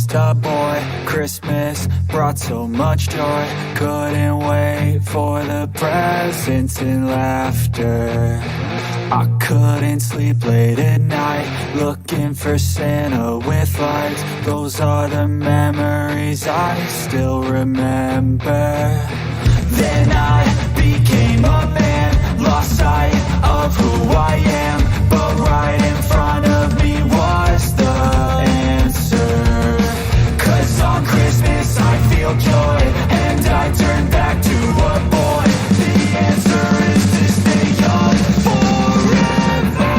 just a boy. Christmas brought so much joy. Couldn't wait for the presents and laughter. I couldn't sleep late at night, looking for Santa with lights. Those are the memories I still remember. Then I became a man, lost sight of who I am, but right in front of me was the answer. 'Cause on Christmas I feel joy, and I turn back to a boy. The answer is to stay young forever.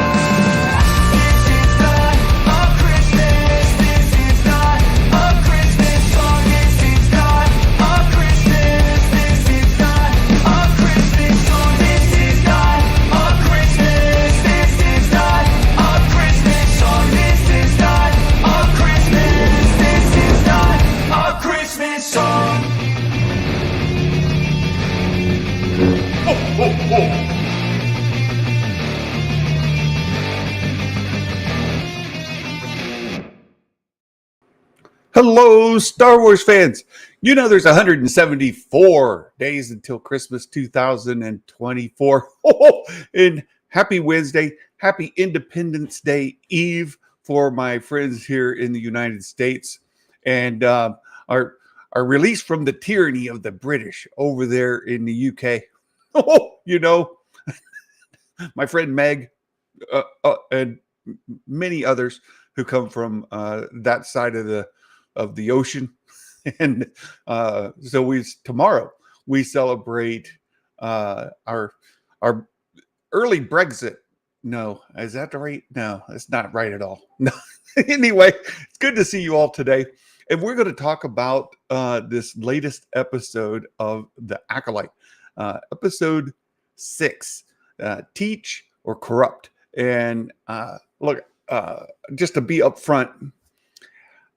This is not a Christmas, this is not a Christmas song, this is not a Christmas, this is not a Christmas song, this is not a Christmas, this is not a Christmas song, this is not a Christmas, this is not a Christmas song. Hello, Star Wars fans. You know there's 174 days until Christmas 2024. And happy Wednesday, happy Independence Day Eve for my friends here in the United States. And our release from the tyranny of the British over there in the UK. You know, my friend Meg and many others who come from that side of the ocean. And so tomorrow we celebrate our early Brexit. No, is that right? No, that's not right at all. No. Anyway, it's good to see you all today. And we're going to talk about this latest episode of The Acolyte, episode 6, Teach or Corrupt. And look, just to be upfront,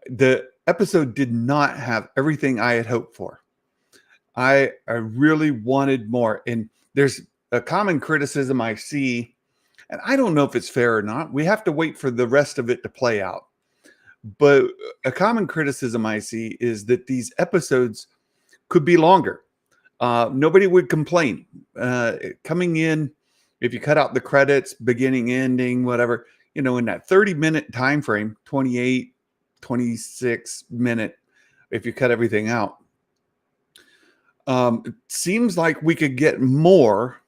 the episode did not have everything I had hoped for. I really wanted more. And there's a common criticism I see, and I don't know if it's fair or not. We have to wait for the rest of it to play out. But a common criticism I see is that these episodes could be longer. Nobody would complain. Coming in, if you cut out the credits, beginning, ending, whatever, in that 30-minute time frame, 28, 26 minute, if you cut everything out, it seems like we could get more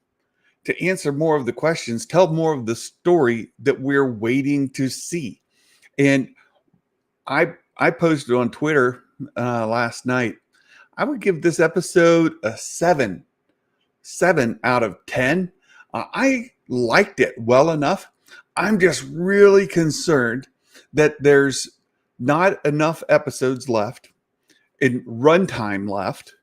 to answer more of the questions, tell more of the story that we're waiting to see. And I posted on Twitter last night, I would give this episode a 7 out of 10. I liked it well enough. I'm just really concerned that there's not enough episodes left and runtime left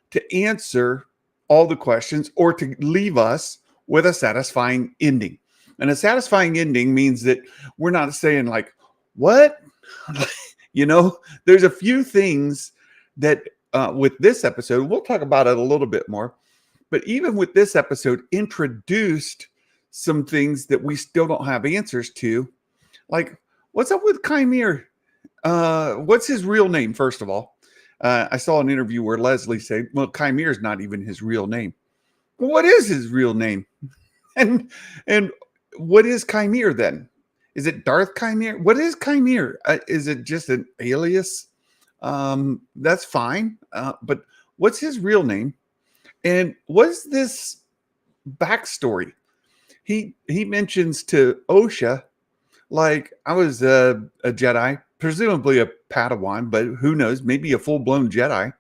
to answer all the questions or to leave us with a satisfying ending. And a satisfying ending means that we're not saying like, what? There's a few things that with this episode, we'll talk about it a little bit more, but even with this episode introduced some things that we still don't have answers to. Like, what's up with Chimere? What's his real name, first of all? I saw an interview where Leslie said, well, Chimere is not even his real name. Well, what is his real name? And what is Chimere then? Is it Darth Chimere? What is Chimere? Is it just an alias? That's fine. But what's his real name? And what's this backstory? He mentions to Osha, like, I was a Jedi, presumably a Padawan, but who knows, maybe a full-blown Jedi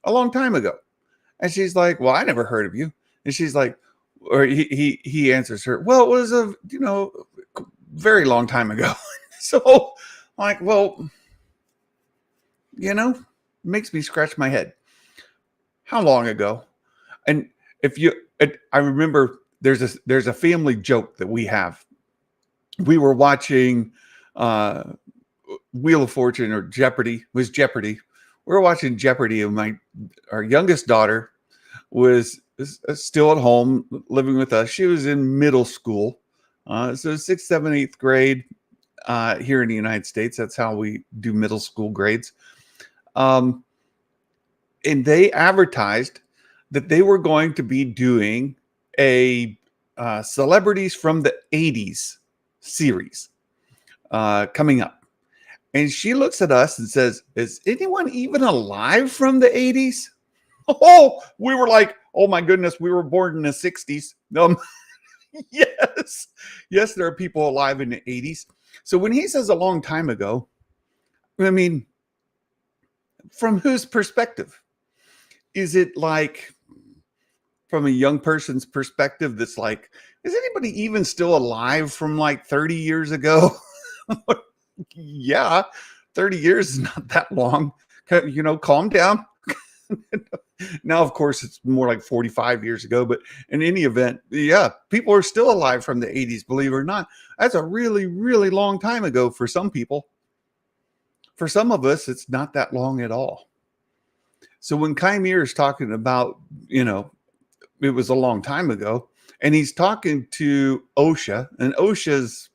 a long time ago. And she's like, well, I never heard of you. And she's like, or he answers her, well, it was a, very long time ago. So I'm like, well, makes me scratch my head. How long ago? And I remember there's a family joke that we have. We were watching Wheel of Fortune or Jeopardy. It was Jeopardy. We were watching Jeopardy, and our youngest daughter was still at home living with us. She was in middle school. So 6th, 7th, 8th grade. here in the United States. That's how we do middle school grades. And they advertised that they were going to be doing a celebrities from the 80s series coming up. And she looks at us and says, is anyone even alive from the 80s? Oh, we were like, oh my goodness, we were born in the 60s. Yes. Yes, there are people alive in the 80s. So when he says a long time ago, I mean, from whose perspective? Is it like from a young person's perspective that's like, is anybody even still alive from like 30 years ago? Yeah, 30 years is not that long. Calm down. Now, of course, it's more like 45 years ago, but in any event, yeah, people are still alive from the 80s, believe it or not. That's a really, really long time ago for some people. For some of us, it's not that long at all. So when Kymir is talking about, it was a long time ago, and he's talking to OSHA, and OSHA's,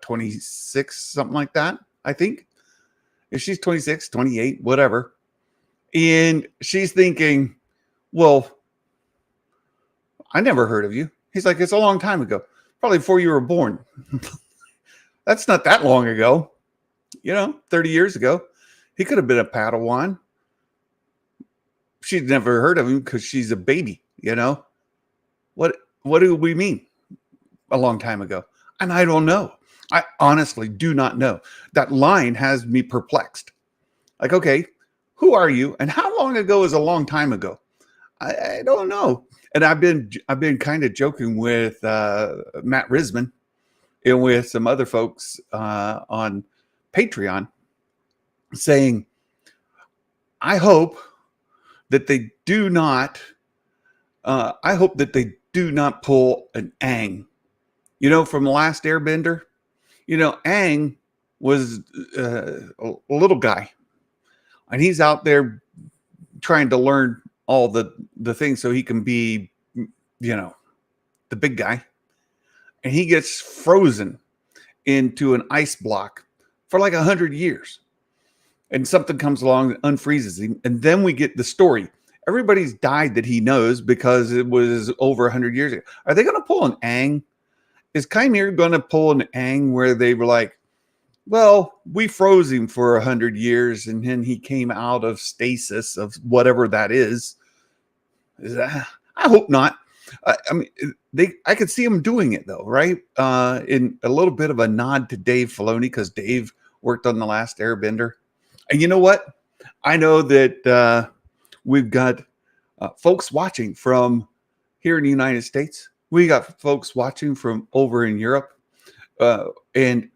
26, something like that, I think. If she's 26, 28, whatever. And she's thinking, well, I never heard of you. He's like, it's a long time ago, probably before you were born. That's not that long ago, 30 years ago. He could have been a Padawan. She'd never heard of him because she's a baby, What do we mean a long time ago? And I don't know. I honestly do not know. That line has me perplexed. Like, okay, who are you? And how long ago is a long time ago? I don't know. And I've been kind of joking with Matt Risman and with some other folks on Patreon saying, I hope that they do not pull an Aang, from The Last Airbender. Aang was a little guy, and he's out there trying to learn all the things so he can be, the big guy. And he gets frozen into an ice block for like 100 years. And something comes along and unfreezes him. And then we get the story. Everybody's died that he knows because it was over 100 years ago. Are they going to pull an Aang? Is Kymir going to pull an Aang where they were like, well, we froze him for 100 years and then he came out of stasis of whatever that is? I hope not. I could see him doing it though, right? In a little bit of a nod to Dave Filoni because Dave worked on The Last Airbender. And you know what? I know that we've got folks watching from here in the United States. We got folks watching from over in Europe. And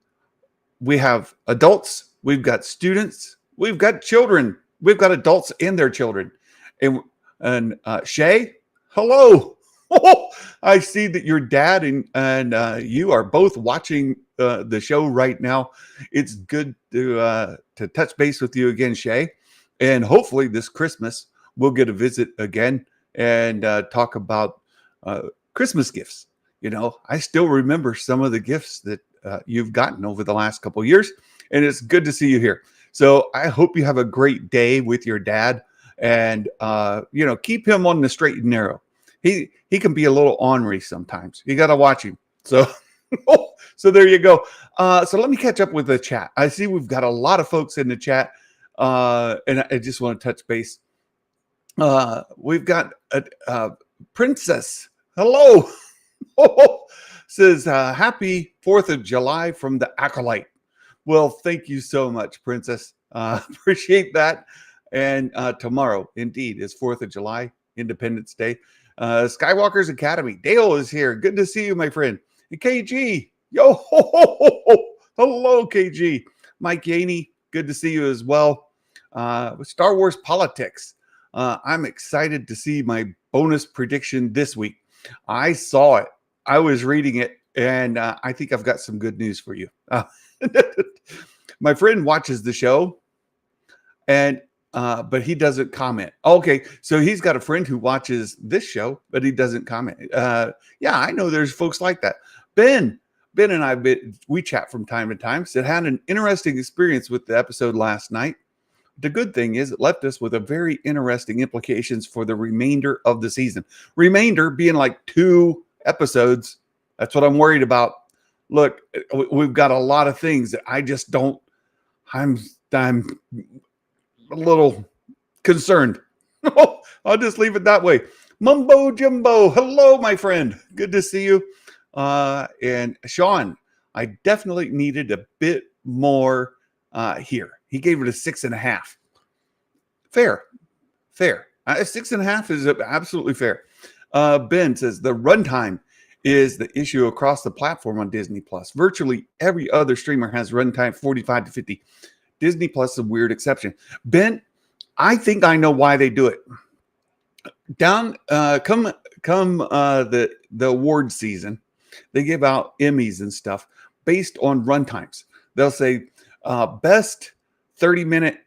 we have adults. We've got students. We've got children. We've got adults and their children. And Shay, hello. I see that your dad and you are both watching the show right now. It's good to touch base with you again, Shay. And hopefully this Christmas we'll get a visit again and talk about Christmas gifts. I still remember some of the gifts that you've gotten over the last couple of years, and it's good to see you here. So I hope you have a great day with your dad, and keep him on the straight and narrow. He can be a little ornery sometimes. You got to watch him. So, so there you go. So let me catch up with the chat. I see we've got a lot of folks in the chat, and I just want to touch base. We've got a Princess. Hello. Says happy 4th of July from the Acolyte. Well, thank you so much, Princess. Appreciate that. And tomorrow, indeed, is 4th of July, Independence Day. Skywalker's Academy. Dale is here. Good to see you, my friend. And KG. Yo, hello, KG. Mike Yaney. Good to see you as well. Star Wars Politics. I'm excited to see my bonus prediction this week. I saw it. I was reading it, and I think I've got some good news for you. My friend watches the show, and but he doesn't comment. Okay, so he's got a friend who watches this show, but he doesn't comment. Yeah, I know there's folks like that. Ben, Ben and we chat from time to time. Said had an interesting experience with the episode last night. The good thing is it left us with a very interesting implications for the remainder of the season. Remainder being like 2 episodes. That's what I'm worried about. Look, we've got a lot of things that I just don't. I'm a little concerned. I'll just leave it that way. Mumbo Jumbo, hello, my friend. Good to see you. And Sean, I definitely needed a bit more here. He gave it a 6.5. Fair. 6.5 is absolutely fair. Ben says the runtime is the issue across the platform on Disney Plus. Virtually every other streamer has runtime 45 to 50. Disney Plus is a weird exception. Ben, I think I know why they do it. Come the award season, they give out Emmys and stuff based on runtimes. They'll say best 30-minute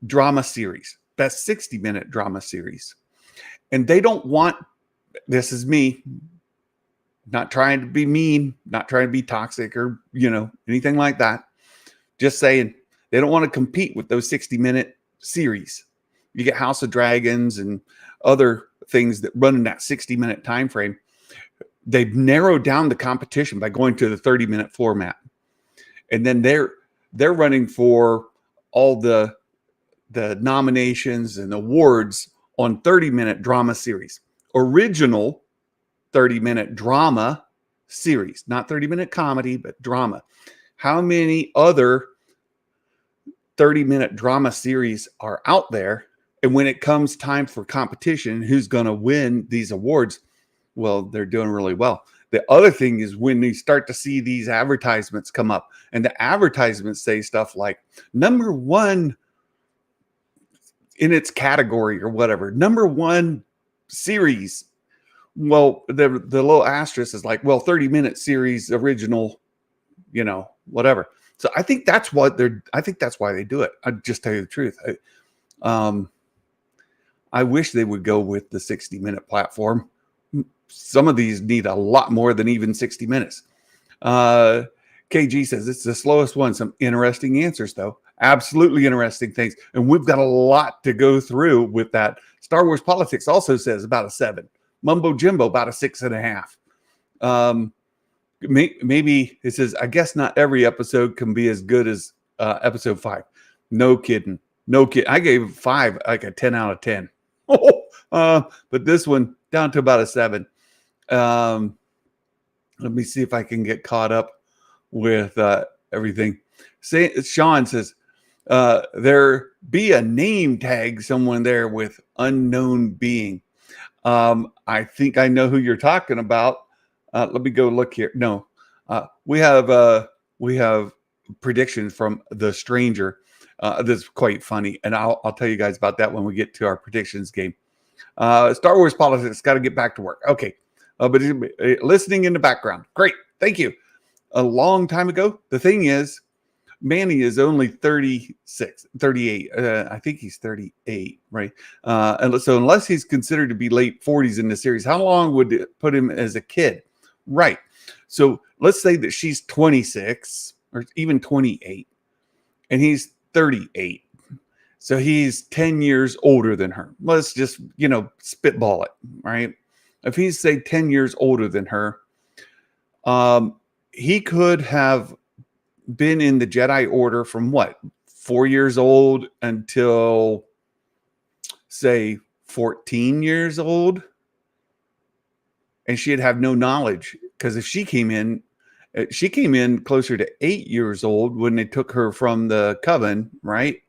drama series, best 60-minute drama series. And they don't want, this is me, not trying to be mean, not trying to be toxic or, anything like that. Just saying they don't want to compete with those 60-minute series. You get House of Dragons and other things that run in that 60-minute time frame. They've narrowed down the competition by going to the 30-minute format. And then they're running for all the nominations and awards on 30-minute drama series. Original 30-minute drama series, not 30-minute comedy, but drama. How many other 30-minute drama series are out there? And when it comes time for competition, who's going to win these awards? Well, they're doing really well. The other thing is when you start to see these advertisements come up, and the advertisements say stuff like #1 in its category or whatever, #1 series. Well, the little asterisk is like, well, 30-minute series original, whatever. So I think that's why they do it. I just tell you the truth. I wish they would go with the 60-minute platform. Some of these need a lot more than even 60 minutes. KG says it's the slowest one. Some interesting answers, though. Absolutely interesting things. And we've got a lot to go through with that. Star Wars Politics also says about a 7. Mumbo Jimbo about a 6.5. Maybe it says, I guess not every episode can be as good as episode 5. No kidding. I gave 5 like a 10 out of 10. But this one down to about a 7. Let me see if I can get caught up with everything. Sean says, there be a name tag someone there with unknown being. I think I know who you're talking about. Let me go look here. No, we have predictions from The Stranger. That's quite funny, and I'll tell you guys about that when we get to our predictions game. Star Wars Politics, got to get back to work. Okay, but listening in the background, great, thank you. A long time ago. The thing is, Manny is only 38. I think he's 38, right? And so unless he's considered to be late 40s in the series, how long would it put him as a kid? Right. So let's say that she's 26 or even 28 and he's 38. So he's 10 years older than her. Let's just, spitball it, right? If he's, say, 10 years older than her, he could have been in the Jedi Order from 4 years old until, say, 14 years old. And she'd have no knowledge, because if she came in closer to 8 years old when they took her from the coven, right?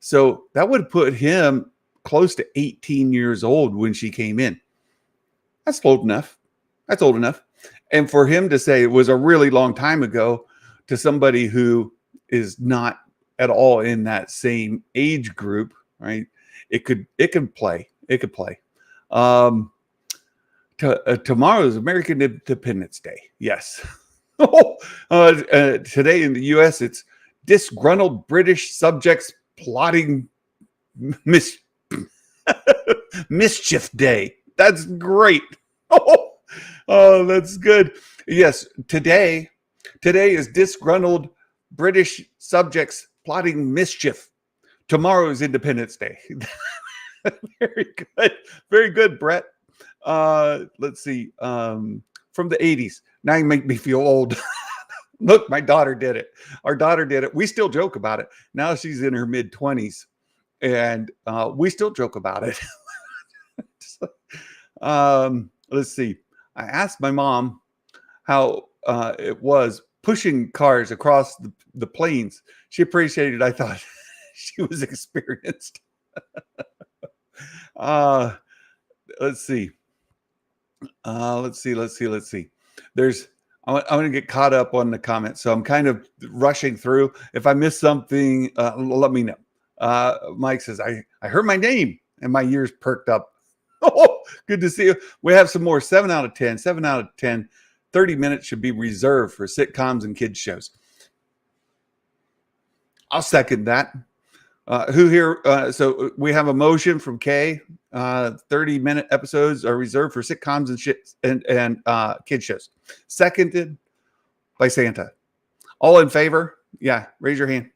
So that would put him close to 18 years old when she came in. That's old enough. And for him to say it was a really long time ago to somebody who is not at all in that same age group, right? It could play. Tomorrow is American Independence Day. Yes. Today in the U.S., it's disgruntled British subjects plotting mischief day. That's great. Oh, that's good. Yes, today is disgruntled British subjects plotting mischief. Tomorrow is Independence Day. Very good, Brett. Let's see. From the 80s. Now you make me feel old. Look, my daughter did it. Our daughter did it. We still joke about it. Now she's in her mid-20s, and we still joke about it. Let's see. I asked my mom how it was pushing cars across the plains. She appreciated it. I thought she was experienced. Let's see. Let's see. I'm going to get caught up on the comments, so I'm kind of rushing through. If I miss something, let me know. Mike says, I heard my name and my ears perked up. Oh, good to see you. We have some more. 7 out of 10. 7 out of 10. 30 minutes should be reserved for sitcoms and kids shows. I'll second that. Who here? So we have a motion from Kay. 30-minute episodes are reserved for sitcoms and kid shows. Seconded by Santa. All in favor? Yeah, raise your hand.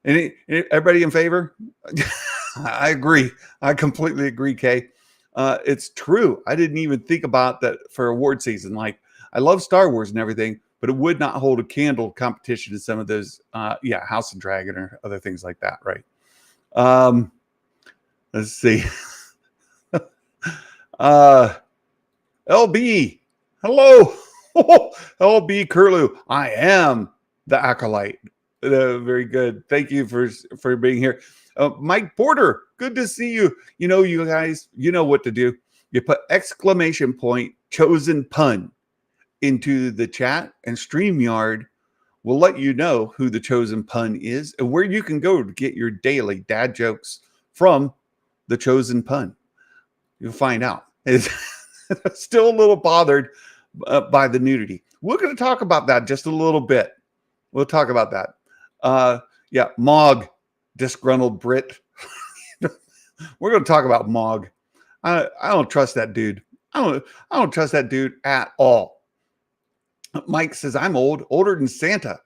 Everybody in favor? I agree. I completely agree, Kay. It's true. I didn't even think about that for award season. Like, I love Star Wars and everything, but it would not hold a candle competition to some of those, House and Dragon or other things like that, right? Let's see. LB, hello. LB Curlew, I am the Acolyte. Very good. Thank you for being here. Mike Porter, good to see you. You know, you guys, you know what to do. You put exclamation point chosen pun into the chat, and StreamYard will let you know who the chosen pun is and where you can go to get your daily dad jokes from the chosen pun. You'll find out. It's still a little bothered by the nudity. We're going to talk about that just a little bit. We'll talk about that. Mog, disgruntled Brit. We're going to talk about Mog. I don't trust that dude. I don't trust that dude at all. Mike says, I'm older than Santa.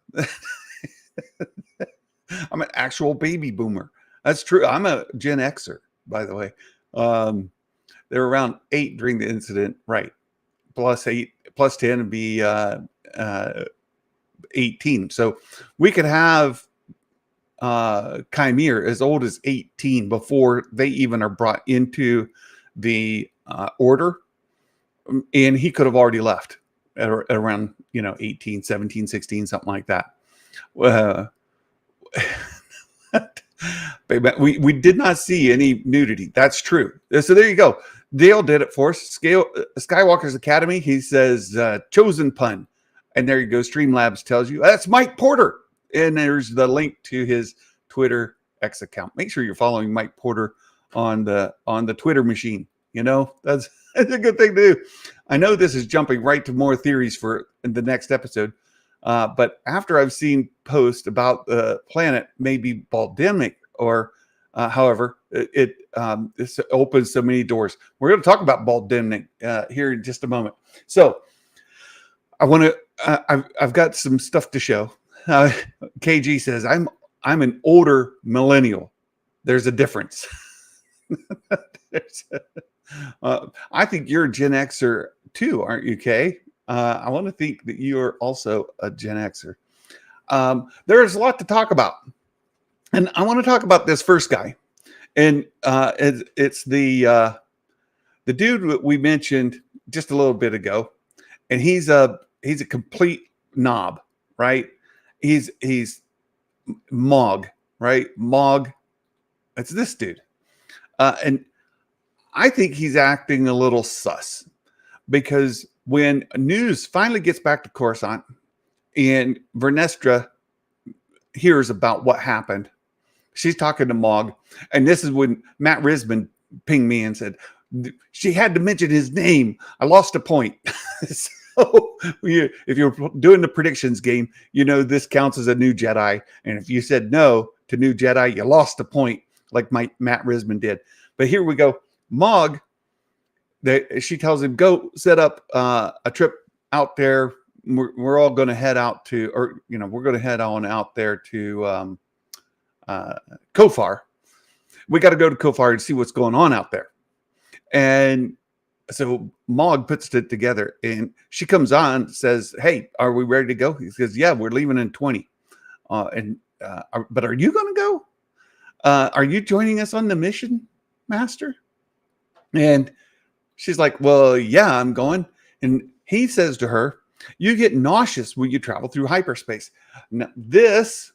I'm an actual baby boomer. That's true. I'm a Gen Xer, by the way. They were around 8 during the incident, right? Plus 8, plus 10 would be 18. So we could have Chimere as old as 18 before they even are brought into the order. And he could have already left at around, 18, 17, 16, something like that. We did not see any nudity. That's true. So there you go. Dale did it for us. Skywalker's Academy. He says chosen pun. And there you go. Streamlabs tells you that's Mike Porter. And there's the link to his Twitter X account. Make sure you're following Mike Porter on the Twitter machine. That's a good thing to do. I know this is jumping right to more theories for the next episode. But after I've seen posts about the planet maybe baldemic, or however, it opens so many doors. We're going to talk about baldemic here in just a moment. So I want to. I've got some stuff to show. KG says I'm an older millennial. There's a difference. I think you're a Gen Xer too, aren't you, Kay? I want to think that you are also a Gen Xer. There's a lot to talk about. And I want to talk about this first guy. And it's the dude that we mentioned just a little bit ago. And he's a complete knob, right? He's Mog, right? Mog. It's this dude. And I think he's acting a little sus, because when news finally gets back to Coruscant and Vernestra hears about what happened, she's talking to Mog. And this is when Matt Risman pinged me and said, she had to mention his name. I lost a point. So if you're doing the predictions game, this counts as a new Jedi. And if you said no to new Jedi, you lost a point, like Matt Risman did. But here we go. Mog, she tells him, go set up a trip out there, we're all going to head out to, or we're going to head on out there to Kofar. We got to go to Kofar and see what's going on out there. And so Mog puts it together, and she comes on, says, "Hey, are we ready to go?" He says, "Yeah, we're leaving in 20. But are you going to go? Are you joining us on the mission, Master?" And she's like, "Well, yeah, I'm going." And he says to her, "You get nauseous when you travel through hyperspace." Now, this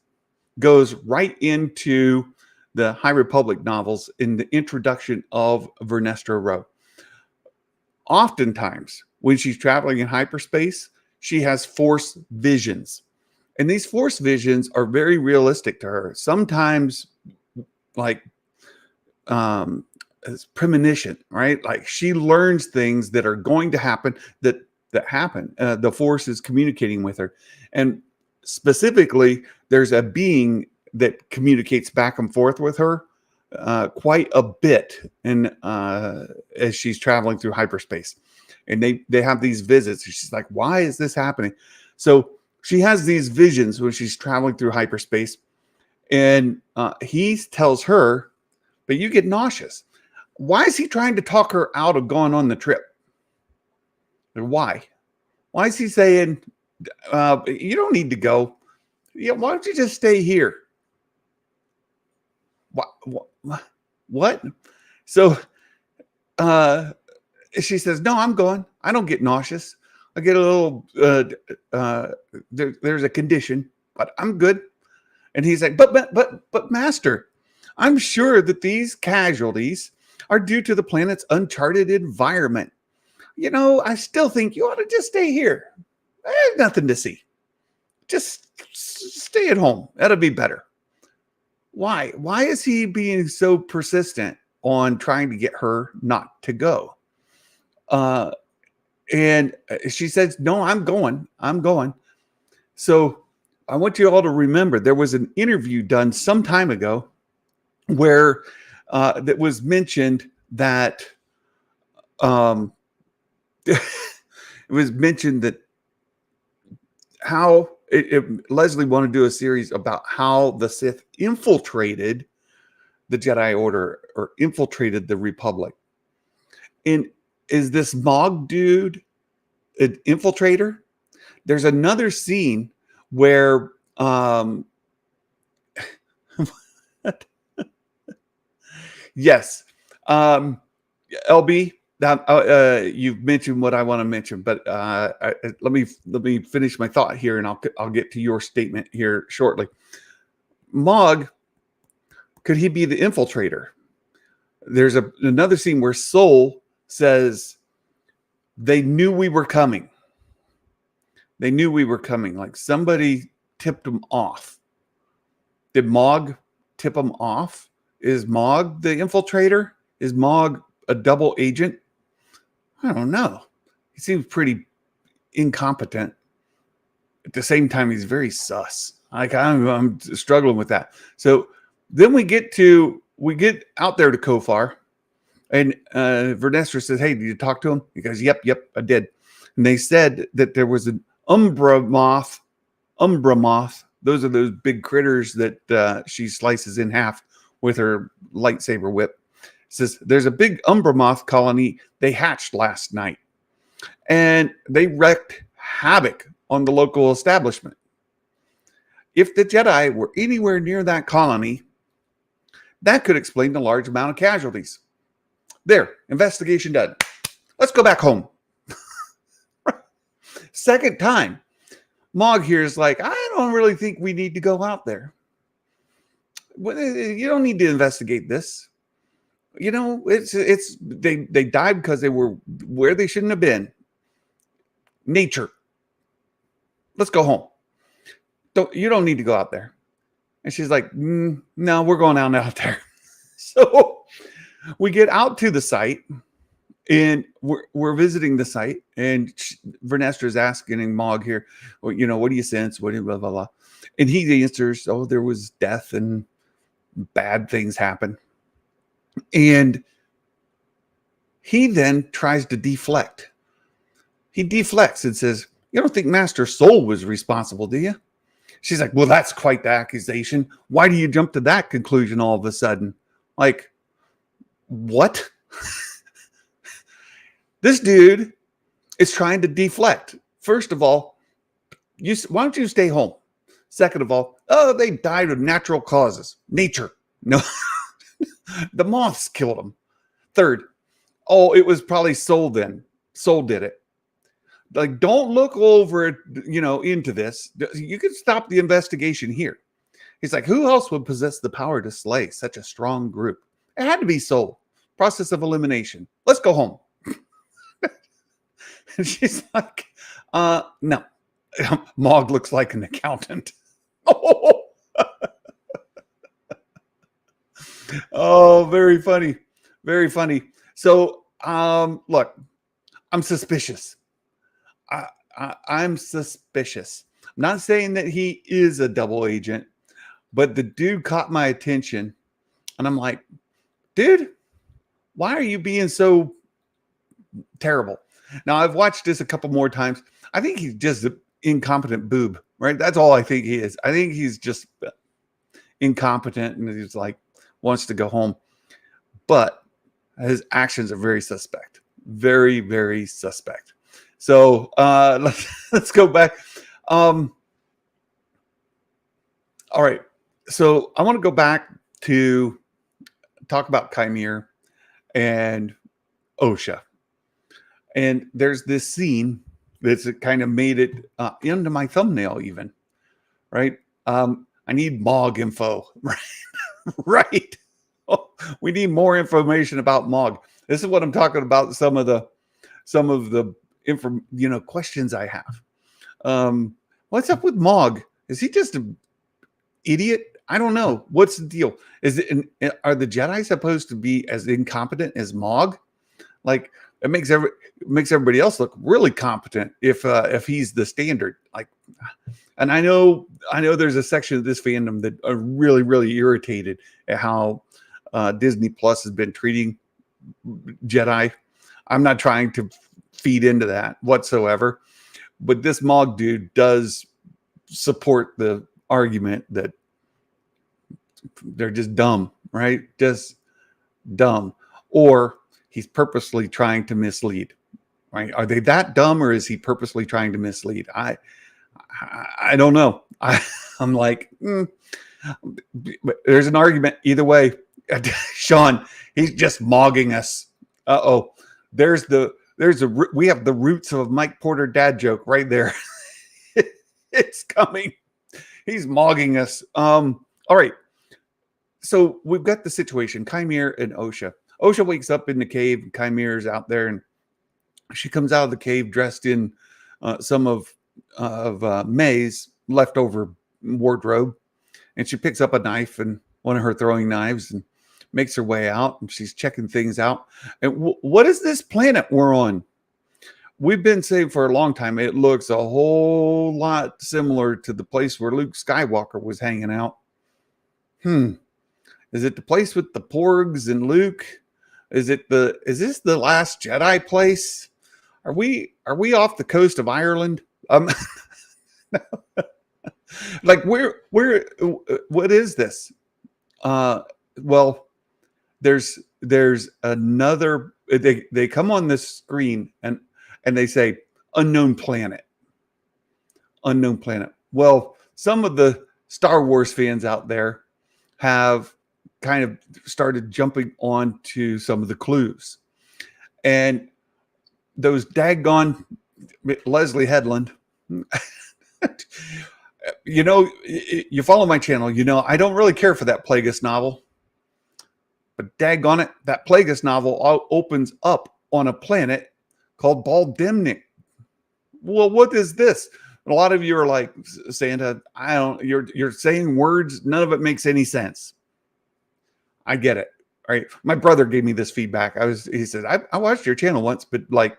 goes right into the High Republic novels in the introduction of Vernestra Rowe. Oftentimes, when she's traveling in hyperspace, she has force visions. And these force visions are very realistic to her. Sometimes, like, as premonition, right? Like, she learns things that are going to happen that happen. The force is communicating with her. And specifically, there's a being that communicates back and forth with her quite a bit as she's traveling through hyperspace. And they have these visits. She's like, "Why is this happening?" So she has these visions when she's traveling through hyperspace. And he tells her, "But you get nauseous." Why is he trying to talk her out of going on the trip? Why? Why is he saying, "You don't need to go. Yeah, why don't you just stay here?" What? So she says, "No, I'm going. I don't get nauseous. I get a little, there's a condition, but I'm good." And he's like, but Master, I'm sure that these casualties are due to the planet's uncharted environment. I still think you ought to just stay here. There's nothing to see. Just stay at home. That'll be better." Why? Why is he being so persistent on trying to get her not to go? And she says, "No, I'm going. I'm going." So I want you all to remember there was an interview done some time ago where that was mentioned that it was mentioned that how Leslie wanted to do a series about how the Sith infiltrated the Jedi Order or infiltrated the Republic. And is this Mog dude an infiltrator? There's another scene where yes, LB, you've mentioned what I want to mention, but let me finish my thought here, and I'll get to your statement here shortly. Mog, could he be the infiltrator? There's another scene where Soul says they knew we were coming. They knew we were coming. Like somebody tipped them off. Did Mog tip them off? Is Mog the infiltrator? Is Mog a double agent? I don't know. He seems pretty incompetent. At the same time, he's very sus. Like I'm struggling with that. So then we get out there to Kofar, and Vernestra says, "Hey, did you talk to him?" He goes, Yep, I did." And they said that there was an Umbra moth. Those are those big critters that she slices in half with her lightsaber whip. Says there's a big Umbra moth colony. They hatched last night, and they wreaked havoc on the local establishment. If the Jedi were anywhere near that colony, that could explain the large amount of casualties. There, investigation done. Let's go back home. Second time, Mog here is like, "I don't really think we need to go out there. You don't need to investigate this. It's they died because they were where they shouldn't have been. Nature. Let's go home. You don't need to go out there." And she's like, "No, we're going out there." So we get out to the site, and we're visiting the site, and Vernestra is asking Mog here, "Well, what do you sense? What do you blah blah blah?" And he answers, "Oh, there was death and bad things happen." And he then tries to deflect. He deflects and says, You don't think Master Soul was responsible, do you? She's like, well, that's quite the accusation. Why do you jump to that conclusion all of a sudden? Like, what? This dude is trying to deflect. First of all, why don't you stay home? Second of all, oh, they died of natural causes. Nature. No, the moths killed them. Third, oh, it was probably Soul then. Soul did it. Like, don't look over it, into this. You can stop the investigation here. He's like, who else would possess the power to slay such a strong group? It had to be Soul. Process of elimination. Let's go home. And she's like, no. Mog looks like an accountant. Oh, very funny. Very funny. So, look, I'm suspicious. I'm suspicious. I'm not saying that he is a double agent, but the dude caught my attention. And I'm like, dude, why are you being so terrible? Now, I've watched this a couple more times. I think he's just an incompetent boob, right? That's all I think he is. I think he's just incompetent and he's like, wants to go home. But his actions are very suspect. Very, very suspect. So let's go back. All right. So I want to go back to talk about Chimere and OSHA. And there's this scene that's kind of made it into my thumbnail even, right? I need Mog info, right? Right. Oh, we need more information about Mog. This is what I'm talking about. Some of the questions I have. What's up with Mog? Is he just an idiot? I don't know. What's the deal? Are the Jedi supposed to be as incompetent as Mog? Like, it makes everybody else look really competent if he's the standard. Like, and I know there's a section of this fandom that are really, really irritated at how Disney Plus has been treating Jedi. I'm not trying to feed into that whatsoever, but this Mog dude does support the argument that they're just dumb, right? Just dumb, or he's purposely trying to mislead, right? Are they that dumb, or is he purposely trying to mislead? I don't know. I'm like, but there's an argument either way. Sean, he's just mogging us. We have the roots of a Mike Porter dad joke right there. It's coming. He's mogging us. All right. So we've got the situation, Chimere and OSHA. OSHA wakes up in the cave. Chimere's out there, and she comes out of the cave dressed in some of May's leftover wardrobe, and she picks up a knife and one of her throwing knives and makes her way out. And she's checking things out. And what is this planet we're on? We've been saying for a long time it looks a whole lot similar to the place where Luke Skywalker was hanging out. Is it the place with the Porgs and Luke? Is this the Last Jedi place? Are we off the coast of Ireland? Like where what is this? Well, there's another, they come on this screen and they say unknown planet. Unknown planet. Well, some of the Star Wars fans out there have kind of started jumping on to some of the clues. And those daggone Leslie Headland, you follow my channel, I don't really care for that Plagueis novel. But daggone it, that Plagueis novel opens up on a planet called Baldimnic. Well, what is this? A lot of you are like, Santa, you're saying words, none of it makes any sense. I get it. All right. My brother gave me this feedback. He said, I watched your channel once, but like,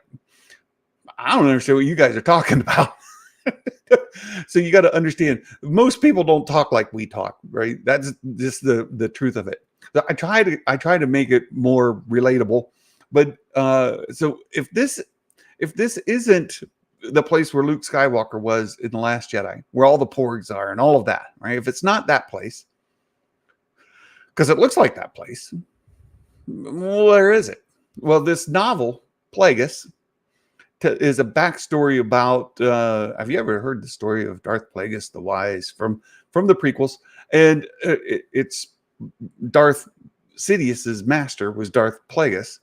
I don't understand what you guys are talking about. So you got to understand, most people don't talk like we talk, right? That's just the truth of it. I try to make it more relatable, but so if this isn't the place where Luke Skywalker was in The Last Jedi, where all the porgs are and all of that, right? If it's not that place, because it looks like that place, well, where is it? Well, this novel, Plagueis, is a backstory about. Have you ever heard the story of Darth Plagueis the Wise from the prequels? And it's Darth Sidious's master was Darth Plagueis.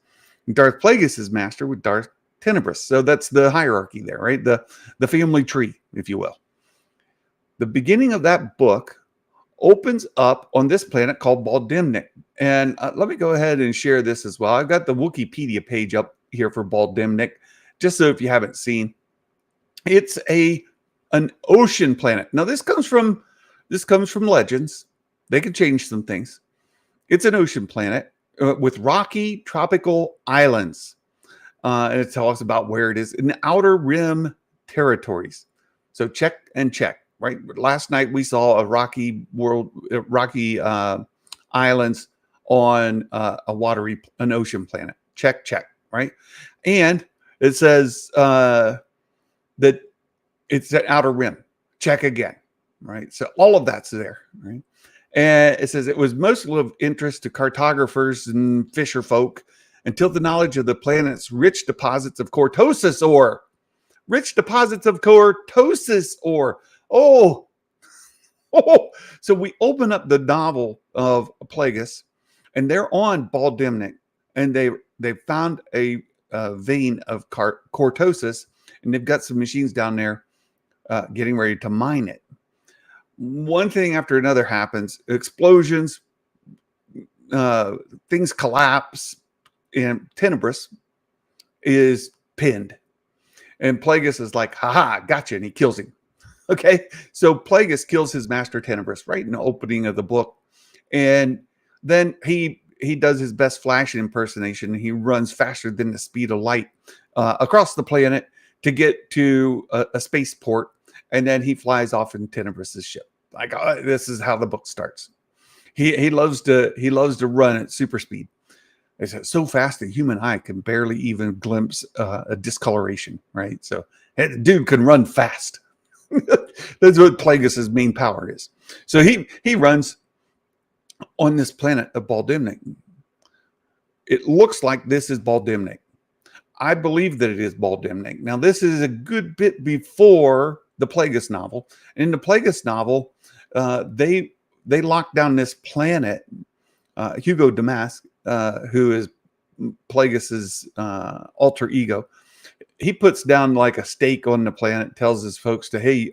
Darth Plagueis's master was Darth Tenebrous. So that's the hierarchy there, right? The family tree, if you will. The beginning of that book opens up on this planet called Baldimnik. And let me go ahead and share this as well. I've got the Wikipedia page up here for Baldimnik, just so if you haven't seen. It's an ocean planet. Now this comes from legends. They can change some things. It's an ocean planet with rocky tropical islands. And it tells us about where it is in the outer rim territories. So check and check, right? Last night we saw a rocky islands on an ocean planet. Check, right? And it says that it's an outer rim. Check again, right? So all of that's there, right? And it says it was mostly of interest to cartographers and fisher folk until the knowledge of the planet's rich deposits of cortosis ore. Oh, so we open up the novel of Plagueis, and they're on Baldimnik, and they found a vein of cortosis, and they've got some machines down there getting ready to mine it. One thing after another happens. Explosions, things collapse, and Tenebrous is pinned. And Plagueis is like, haha, gotcha, and he kills him. Okay, so Plagueis kills his master Tenebrous right in the opening of the book. And then he does his best Flash impersonation. He runs faster than the speed of light across the planet to get to a spaceport. And then he flies off in Tenebrous's ship. Like, this is how the book starts. He loves to run at super speed. It's so fast the human eye can barely even glimpse a discoloration, right? So the dude can run fast. That's what Plagueis's main power is. So he runs on this planet of Baldimnik. It looks like this is Baldimnik. I believe that it is Baldimnik. Now, this is a good bit before the Plagueis novel. In the Plagueis novel, they lock down this planet. Hugo Damask, who is Plagueis's alter ego, he puts down like a stake on the planet, tells his folks to, hey,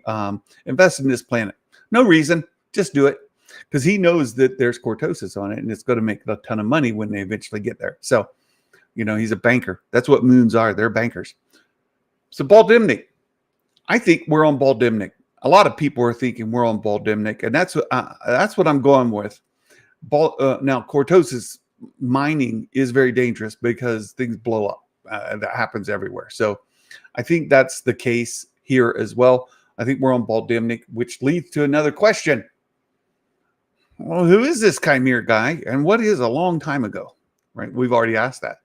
invest in this planet. No reason, just do it. Because he knows that there's cortosis on it and it's going to make a ton of money when they eventually get there. So, he's a banker. That's what moons are. They're bankers. So Baldimnik, I think we're on Baldimnik. A lot of people are thinking we're on Baldimnik, and that's what I'm going with. Now, cortosis mining is very dangerous because things blow up. That happens everywhere. So I think that's the case here as well. I think we're on Baldimnik, which leads to another question. Well, who is this Chimera guy, and what is a long time ago? Right? We've already asked that.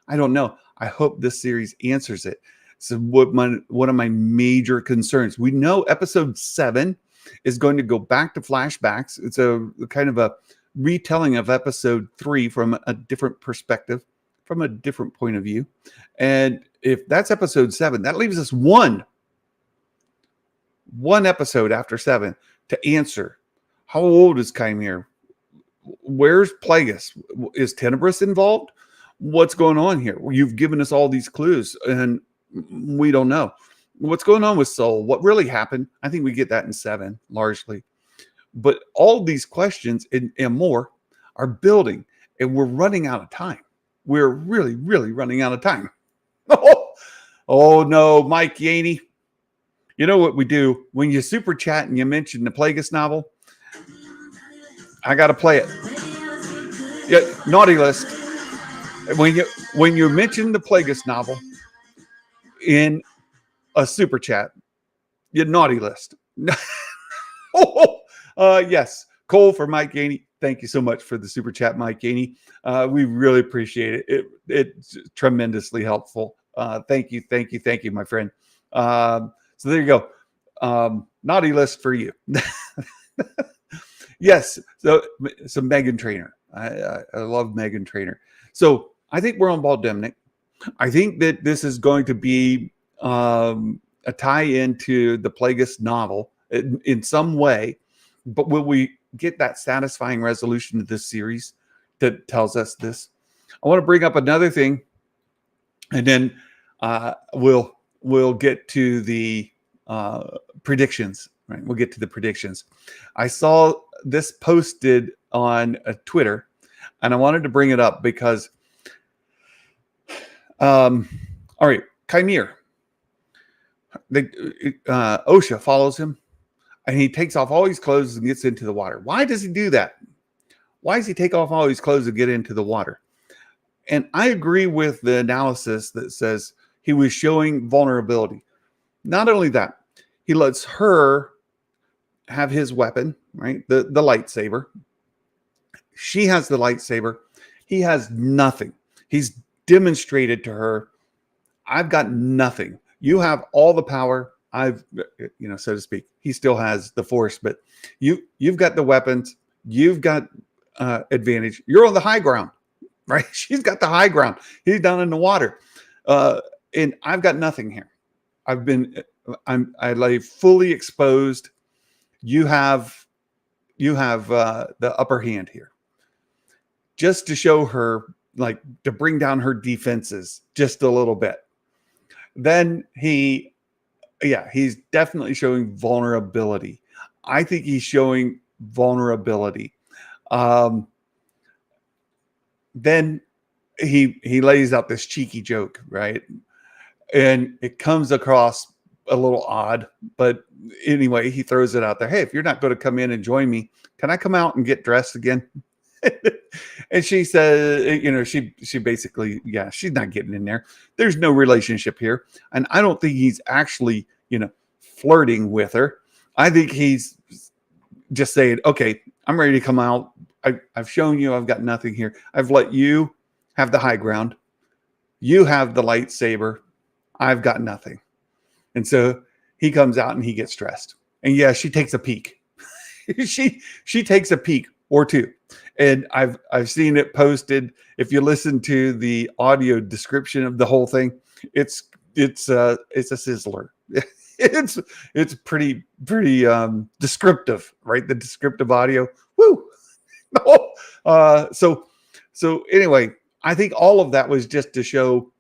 I don't know. I hope this series answers it. So one of my major concerns. We know episode 7 is going to go back to flashbacks. It's a kind of a retelling of episode 3 from a different perspective, from a different point of view. And if that's episode 7, that leaves us one episode after 7 to answer. How old is Chimera? Where's Plagueis? Is Tenebrous involved? What's going on here? You've given us all these clues, and we don't know. What's going on with Soul? What really happened? I think we get that in 7, largely. But all these questions and more are building, and we're running out of time. We're really, really running out of time. Oh no, Mike Yaney. You know what we do? When you super chat and you mention the Plagueis novel, I got to play it. Yeah, naughty list. When you mention the Plagueis novel in a super chat, your naughty list. Yes, Cole for Mike Ganey. Thank you so much for the super chat, Mike Ganey. We really appreciate it. It's tremendously helpful. Thank you, my friend. So there you go. Naughty list for you. Yes. So Megan Trainor. I love Megan Trainor. So I think we're on Ball Demnick. I think that this is going to be a tie-in to the Plagueis novel in some way. But will we get that satisfying resolution to this series that tells us this? I want to bring up another thing, and then we'll get to the predictions. Right, we'll get to the predictions. I saw this posted on Twitter, and I wanted to bring it up because, all right, Chimere. Osha follows him, and he takes off all his clothes and gets into the water. Why does he do that? Why does he take off all his clothes and get into the water? And I agree with the analysis that says he was showing vulnerability. Not only that, he lets her have his weapon, right? The lightsaber. She has the lightsaber. He has nothing. He's demonstrated to her, I've got nothing. You have all the power. I've, so to speak. He still has the Force, but you've got the weapons. You've got advantage. You're on the high ground, right? She's got the high ground. He's down in the water, and I've got nothing here. I lay fully exposed. You have the upper hand here, just to show her, like, to bring down her defenses just a little bit. Then he's definitely showing vulnerability. I think he's showing vulnerability. Then he lays out this cheeky joke, right? And it comes across a little odd, but anyway, he throws it out there. Hey, if you're not going to come in and join me, can I come out and get dressed again? And she says, she basically, she's not getting in there. There's no relationship here. And I don't think he's actually, flirting with her. I think he's just saying, okay, I'm ready to come out. I've shown you I've got nothing here. I've let you have the high ground. You have the lightsaber. I've got nothing. And so he comes out and he gets dressed. And she takes a peek. she takes a peek or two. And I've seen it posted. If you listen to the audio description of the whole thing, it's a sizzler. It's pretty descriptive, right? The descriptive audio. Woo. So anyway, I think all of that was just to show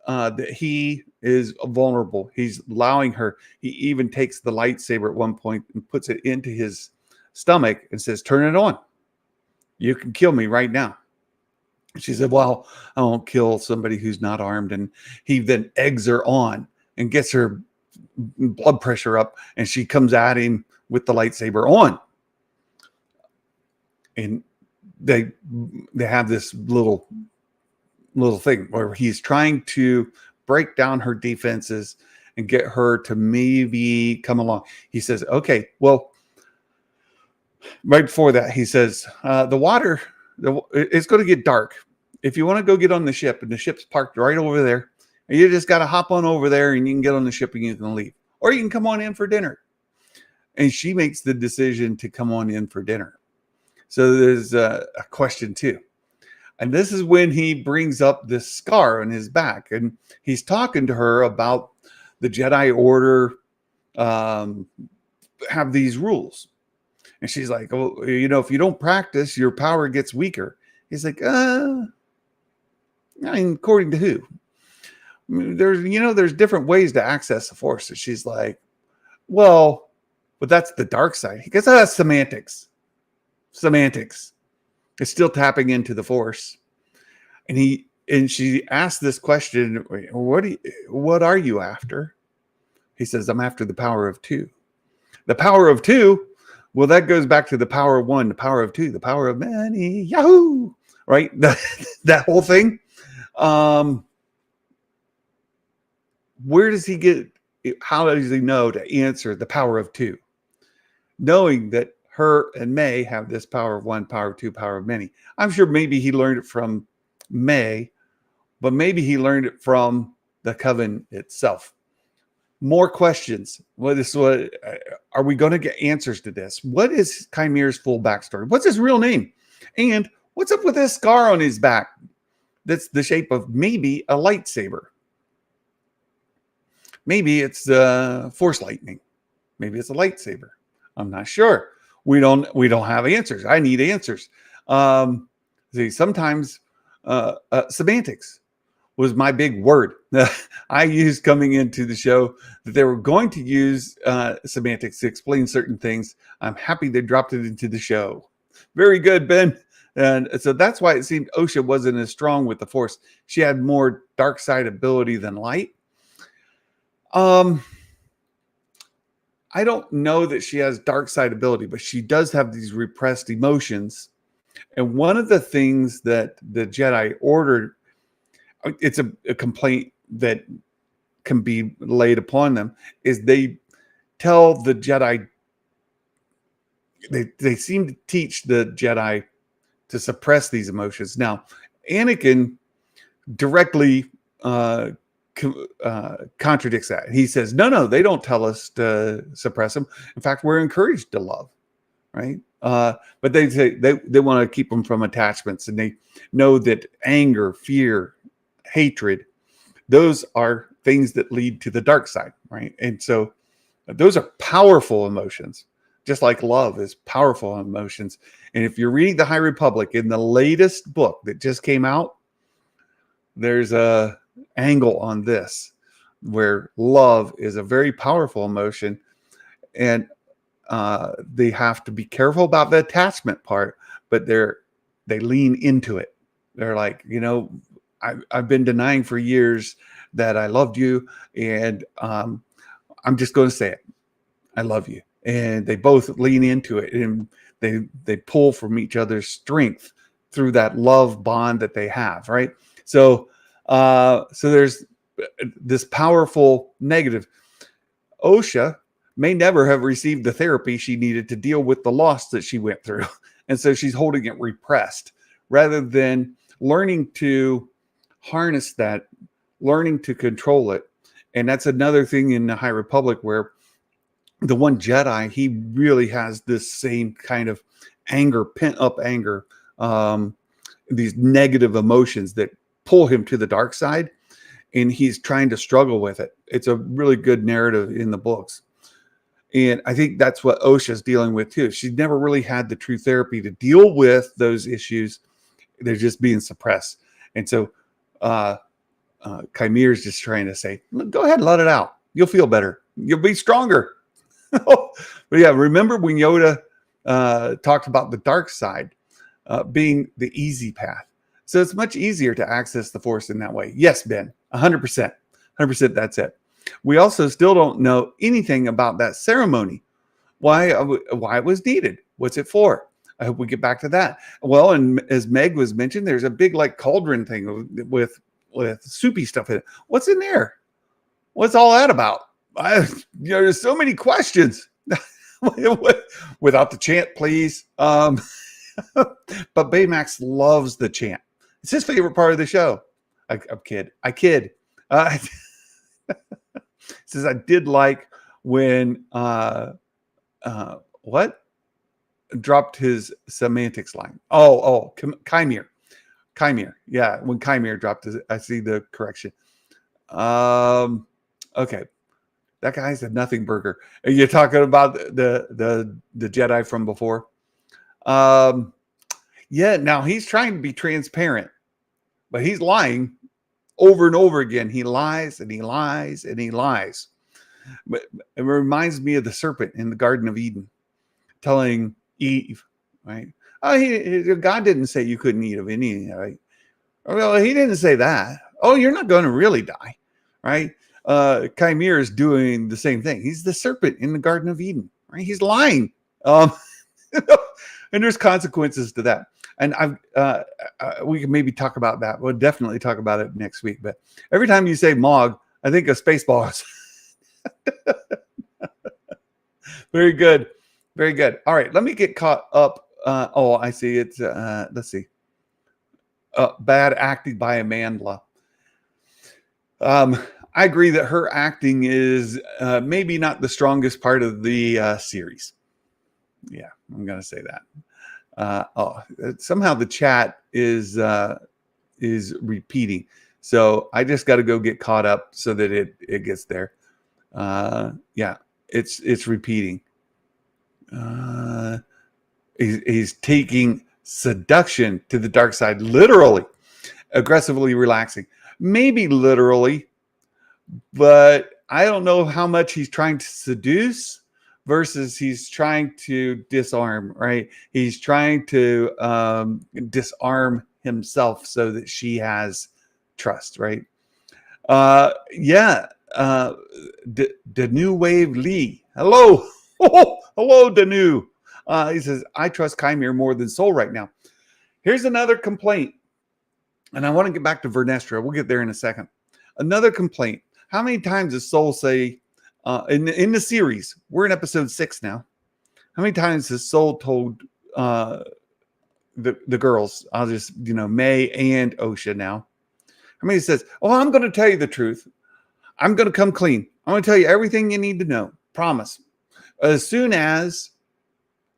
that he is vulnerable. He's allowing her. He even takes the lightsaber at one point and puts it into his stomach and says, "Turn it on. You can kill me right now." She said, "Well, I won't kill somebody who's not armed." And he then eggs her on and gets her blood pressure up, and she comes at him with the lightsaber on. And they have this little thing where he's trying to break down her defenses and get her to maybe come along. He says, okay, well, right before that, he says, the water, it's going to get dark. If you want to go get on the ship, and the ship's parked right over there, and you just got to hop on over there and you can get on the ship and you can leave. Or you can come on in for dinner. And she makes the decision to come on in for dinner. So there's a question too. And this is when he brings up this scar on his back. And he's talking to her about the Jedi Order have these rules. And she's like, oh, if you don't practice, your power gets weaker. He's like, according to who? There's different ways to access the Force. And she's like, well, but that's the dark side. He goes, that's semantics. Semantics. It's still tapping into the Force. And she asked this question, what are you after? He says, I'm after the power of two. The power of two, well, that goes back to the power of one, the power of two, the power of many. Yahoo! Right? That whole thing. Where does he get, how does he know to answer the power of two? Knowing that her and May have this power of one, power of two, power of many. I'm sure maybe he learned it from May, but maybe he learned it from the coven itself. More questions. What are we going to get answers to this? What is Chimere's full backstory? What's his real name? And what's up with this scar on his back that's the shape of maybe a lightsaber? Maybe it's force lightning. Maybe it's a lightsaber. I'm not sure. We don't have answers. I need answers. See, sometimes semantics was my big word. I used coming into the show that they were going to use semantics to explain certain things. I'm happy they dropped it into the show. Very good, Ben. And so that's why it seemed Osha wasn't as strong with the Force. She had more dark side ability than light. I don't know that she has dark side ability, but she does have these repressed emotions. And one of the things that the Jedi ordered, it's a complaint that can be laid upon them, is they tell the Jedi, they seem to teach the Jedi to suppress these emotions. Now, Anakin directly contradicts that. He says, no, they don't tell us to suppress them. In fact, we're encouraged to love, right? But they say they want to keep them from attachments, and they know that anger, fear, hatred, those are things that lead to the dark side, right? And so those are powerful emotions, just like love is powerful emotions. And if you're reading the High Republic in the latest book that just came out, there's a angle on this where love is a very powerful emotion, and they have to be careful about the attachment part, but they lean into it. They're like, I've been denying for years that I loved you, and I'm just going to say it. I love you. And they both lean into it, and they pull from each other's strength through that love bond that they have, right? So there's this powerful negative. Osha may never have received the therapy she needed to deal with the loss that she went through. And so she's holding it repressed rather than learning to harness that, learning to control it. And that's another thing in the High Republic where the one Jedi, he really has this same kind of anger, pent up anger, these negative emotions that pull him to the dark side. And he's trying to struggle with it. It's a really good narrative in the books. And I think that's what Osha's dealing with too. She's never really had the true therapy to deal with those issues. They're just being suppressed. And so Chimere's just trying to say, go ahead and let it out. You'll feel better. You'll be stronger. But yeah, remember when Yoda talked about the dark side being the easy path. So it's much easier to access the Force in that way. Yes, Ben, 100%. 100% that's it. We also still don't know anything about that ceremony. Why it was needed. What's it for? I hope we get back to that. Well, and as Meg was mentioned, there's a big like cauldron thing with soupy stuff in it. What's in there? What's all that about? There's so many questions. Without the chant, please. But Baymax loves the chant. It's his favorite part of the show. I kid. Says I did like when what dropped his semantics line. Chimere. Yeah, when Chimere dropped his, I see the correction. Okay. That guy's a nothing burger. Are you talking about the Jedi from before? Yeah, now he's trying to be transparent, but he's lying over and over again. He lies and he lies and he lies. But it reminds me of the serpent in the Garden of Eden telling Eve, right? Oh, God didn't say you couldn't eat of any, right? Well, he didn't say that. Oh, you're not going to really die, right? Chimere is doing the same thing. He's the serpent in the Garden of Eden, right? He's lying. And there's consequences to that. And we can maybe talk about that. We'll definitely talk about it next week. But every time you say Mog, I think of Spaceballs. Very good. Very good. All right. Let me get caught up. I see. It's, let's see. Bad acting by Amandla. I agree that her acting is maybe not the strongest part of the series. Yeah, I'm going to say that. Somehow the chat is repeating. So I just got to go get caught up so that it gets there. Yeah, it's repeating. He's taking seduction to the dark side, literally, aggressively relaxing. Maybe literally, but I don't know how much he's trying to seduce versus he's trying to disarm, right? He's trying to disarm himself so that she has trust, right? Yeah. The new wave Lee. Hello. Hello, Danu. He says, I trust Chimere more than Soul right now. Here's another complaint. And I want to get back to Vernestra. We'll get there in a second. Another complaint. How many times does Soul say in the series? We're in episode 6 now. How many times has Soul told the girls? I'll just May and Osha now. How many says, "Oh, I'm going to tell you the truth. I'm going to come clean. I'm going to tell you everything you need to know. Promise." As soon as,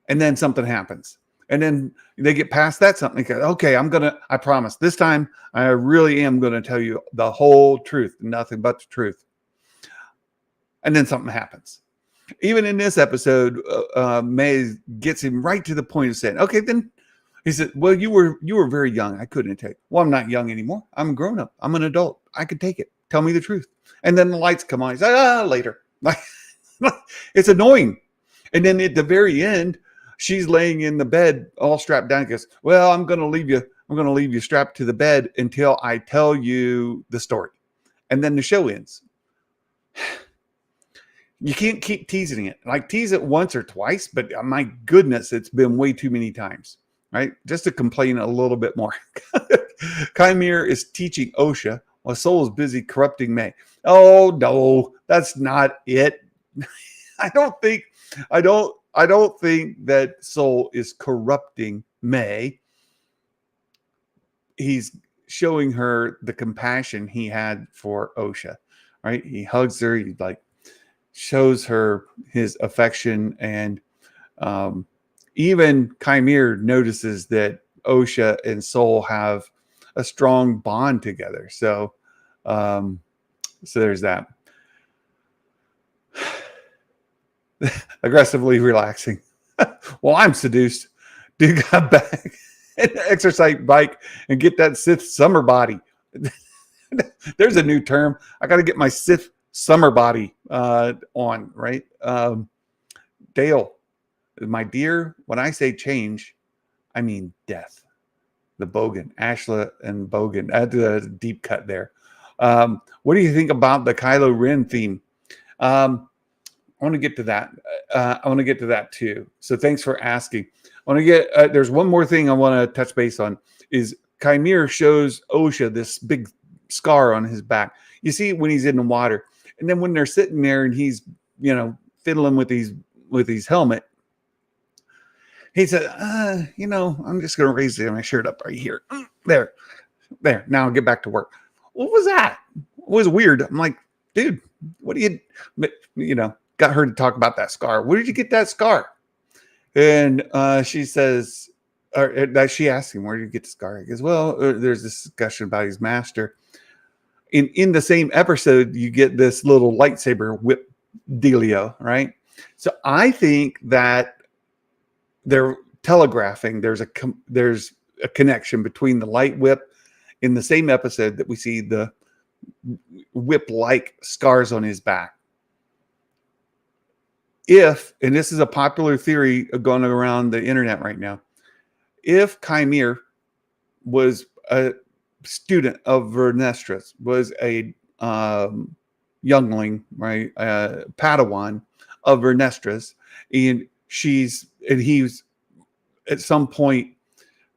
and then something happens, and then they get past that something. Okay, I promise. This time, I really am going to tell you the whole truth, nothing but the truth. And then something happens. Even in this episode, May gets him right to the point of saying, "Okay, then." He said, "Well, you were very young. I couldn't take it." "Well, I'm not young anymore. I'm a grown up. I'm an adult. I can take it. Tell me the truth." And then the lights come on. He's like, later. It's annoying. And then at the very end, she's laying in the bed, all strapped down. Goes, "Well, I'm going to leave you. I'm going to leave you strapped to the bed until I tell you the story." And then the show ends. You can't keep teasing it. Like, tease it once or twice, but my goodness, it's been way too many times. Right? Just to complain a little bit more. Chimere is teaching Osha while Soul is busy corrupting May. Oh no, that's not it. I don't think that Soul is corrupting May. He's showing her the compassion he had for Osha. Right? He hugs her, he shows her his affection, and even Chimere notices that Osha and Soul have a strong bond together. So there's that. Aggressively relaxing. Well, I'm seduced. Dude got back and exercise bike and get that Sith summer body. There's a new term. I got to get my Sith summer body on, right? Dale. My dear, when I say change, I mean death. The Bogan, Ashla and Bogan. I had a deep cut there. What do you think about the Kylo Ren theme? I want to get to that. I want to get to that too. So thanks for asking. I want to get. There's one more thing I want to touch base on. Is Chimere shows Osha this big scar on his back. You see it when he's in the water, and then when they're sitting there and he's fiddling with his helmet. He said, I'm just going to raise my shirt up right here. There. Now I'll get back to work. What was that? It was weird. I'm like, dude, what do you, got her to talk about that scar. Where did you get that scar? And she says, or she asked him, where did you get the scar? He goes, well, there's this discussion about his master. In the same episode, you get this little lightsaber whip dealio, right? So I think that they're telegraphing there's a connection between the light whip in the same episode that we see the whip-like scars on his back. And this is a popular theory going around the internet right now, if Chimere was a student of Vernestra's, was a youngling, right, Padawan of Vernestra's, and he's at some point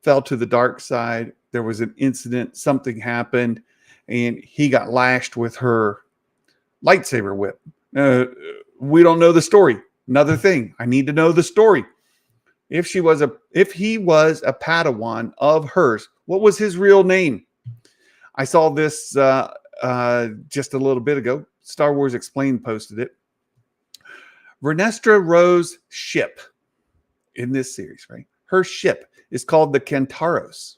fell to the dark side. There was an incident, something happened, and he got lashed with her lightsaber whip. We don't know the story. Another thing, I need to know the story. If he was a Padawan of hers, what was his real name? I saw this just a little bit ago. Star Wars Explained posted it. Vernestra Rose ship in this series, right? Her ship is called the Kentaros.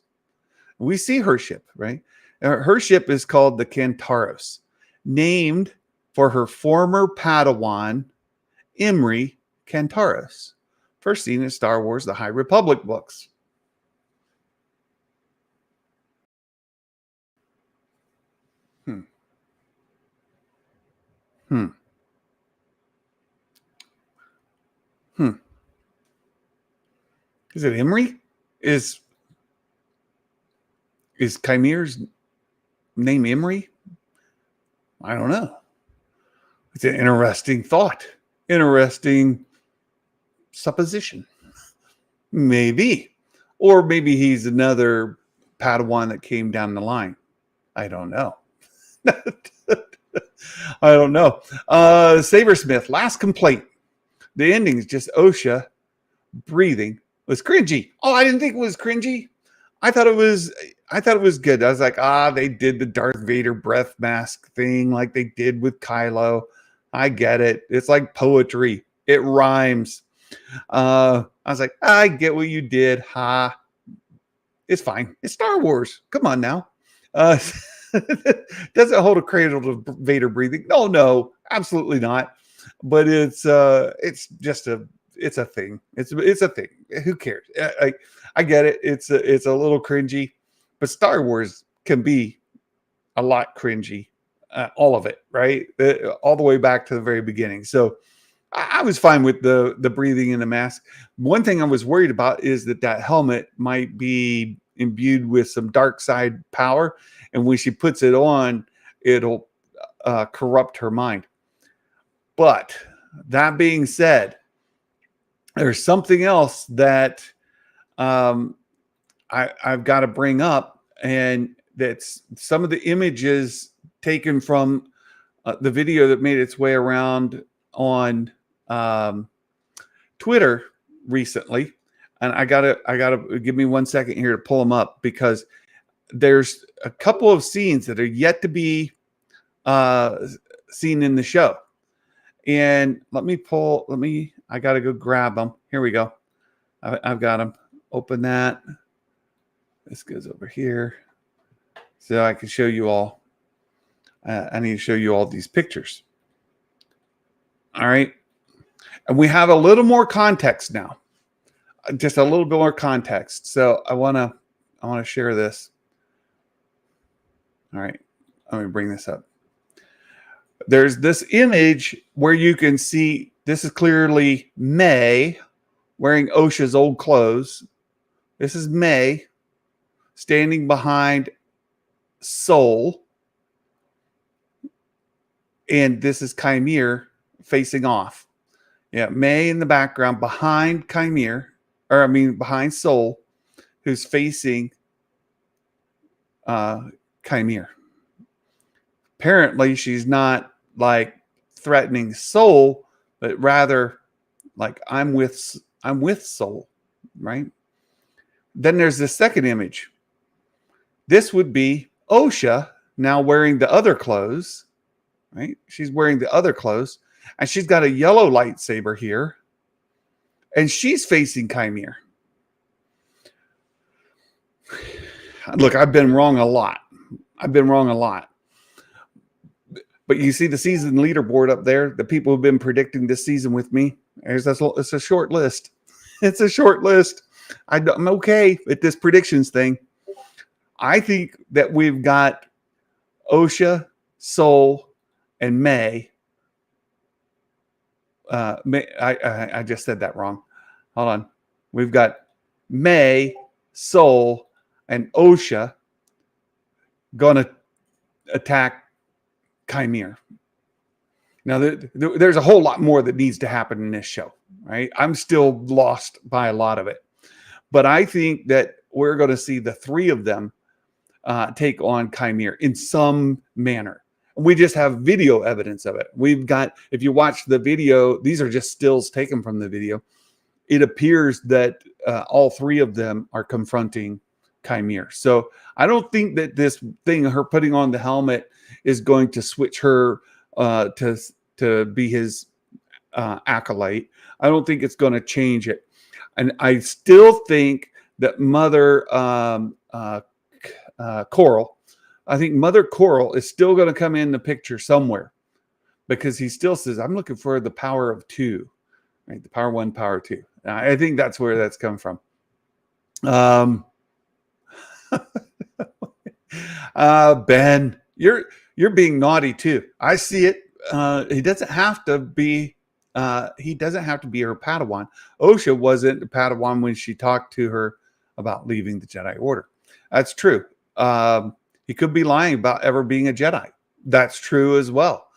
We see her ship, right? Her ship is called the Kentaros, named for her former Padawan, Imri Kentaros, first seen in Star Wars The High Republic books. Is it Imri? Is Chimere's name Imri? I don't know. It's an interesting thought. Interesting supposition. Maybe. Or maybe he's another Padawan that came down the line. I don't know. I don't know. Sabersmith, last complaint. The ending is just Osha breathing. It was cringy. Oh, I didn't think it was cringy. I thought it was good. I was like, they did the Darth Vader breath mask thing like they did with Kylo. I get it. It's like poetry. It rhymes. I was like, I get what you did. Ha. It's fine. It's Star Wars. Come on now. Does it hold a cradle to Vader breathing? No, absolutely not. But it's just a thing. It's a thing. Who cares? I get it. It's a little cringy, but Star Wars can be a lot cringy. All of it, right? All the way back to the very beginning. So I was fine with the breathing in the mask. One thing I was worried about is that helmet might be imbued with some dark side power, and when she puts it on, it'll corrupt her mind. But that being said, there's something else that I've got to bring up, and that's some of the images taken from the video that made its way around on Twitter recently. And I gotta give me 1 second here to pull them up, because there's a couple of scenes that are yet to be seen in the show. And I gotta go grab them. Here we go. I've got them. Open that. This goes over here so I can show you all. I need to show you all these pictures. All right. And we have a little more context now. Just a little bit more context. So I want to share this. All right. Let me bring this up. There's this image where you can see this is clearly May wearing Osha's old clothes. This is May standing behind Soul. And this is Chimere facing off. Yeah, May in the background behind behind Soul, who's facing Chimere. Apparently, she's not like threatening Soul, but rather like I'm with Soul, right? Then there's the second image. This would be Osha now wearing the other clothes. Right? She's wearing the other clothes, and she's got a yellow lightsaber here, and she's facing Chimere. Look, I've been wrong a lot. But you see the season leaderboard up there, the people who've been predicting this season with me. It's a short list. It's a short list. I'm okay with this predictions thing. I think that we've got Osha, Soul, and May. I just said that wrong. Hold on. We've got May, Soul, and Osha gonna attack Chimere. Now, there's a whole lot more that needs to happen in this show, right? I'm still lost by a lot of it. But I think that we're going to see the three of them take on Chimere in some manner. We just have video evidence of it. We've got, if you watch the video, these are just stills taken from the video. It appears that all three of them are confronting Chimere. So I don't think that this thing, her putting on the helmet, is going to switch her to be his acolyte. I don't think it's going to change it. And I still think that Mother Coral, I think Mother Coral is still going to come in the picture somewhere, because he still says, I'm looking for the power of two, right? The power one, power two. I think that's where that's come from. Ben, you're being naughty too. I see it. He doesn't have to be her Padawan. Osha wasn't a Padawan when she talked to her about leaving the Jedi Order. That's true. He could be lying about ever being a Jedi. That's true as well.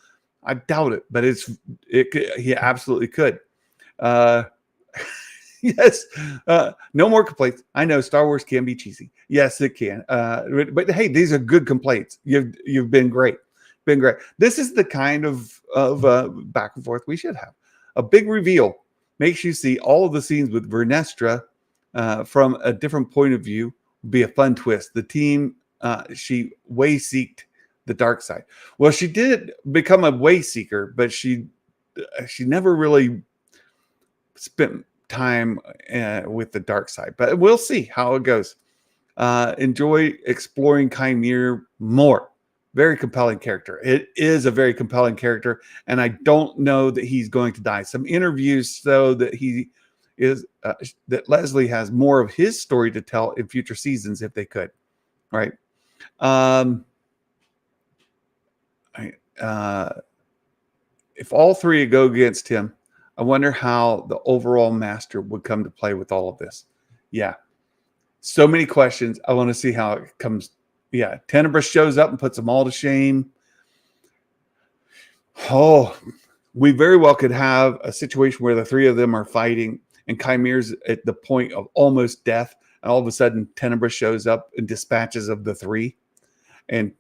I doubt it, but he absolutely could. Yes. No more complaints. I know Star Wars can be cheesy. Yes, it can. But hey, these are good complaints. You've been great. Been great. This is the kind of back and forth we should have. A big reveal makes you see all of the scenes with Vernestra from a different point of view. Be a fun twist. The team, she way-seeked the dark side. Well, she did become a way-seeker, but she never really spent time with the dark side. But we'll see how it goes. Enjoy exploring Chimere more. Very compelling character. It is a very compelling character, and I don't know that he's going to die. Some interviews show that he is that Leslie has more of his story to tell in future seasons if they could, right? If all three go against him, I wonder how the overall master would come to play with all of this. Yeah, so many questions. I want to see how it comes. Yeah, Tenebrous shows up and puts them all to shame. Oh, we very well could have a situation where the three of them are fighting and Chimere's at the point of almost death. And all of a sudden, Tenebrous shows up and dispatches of the three. And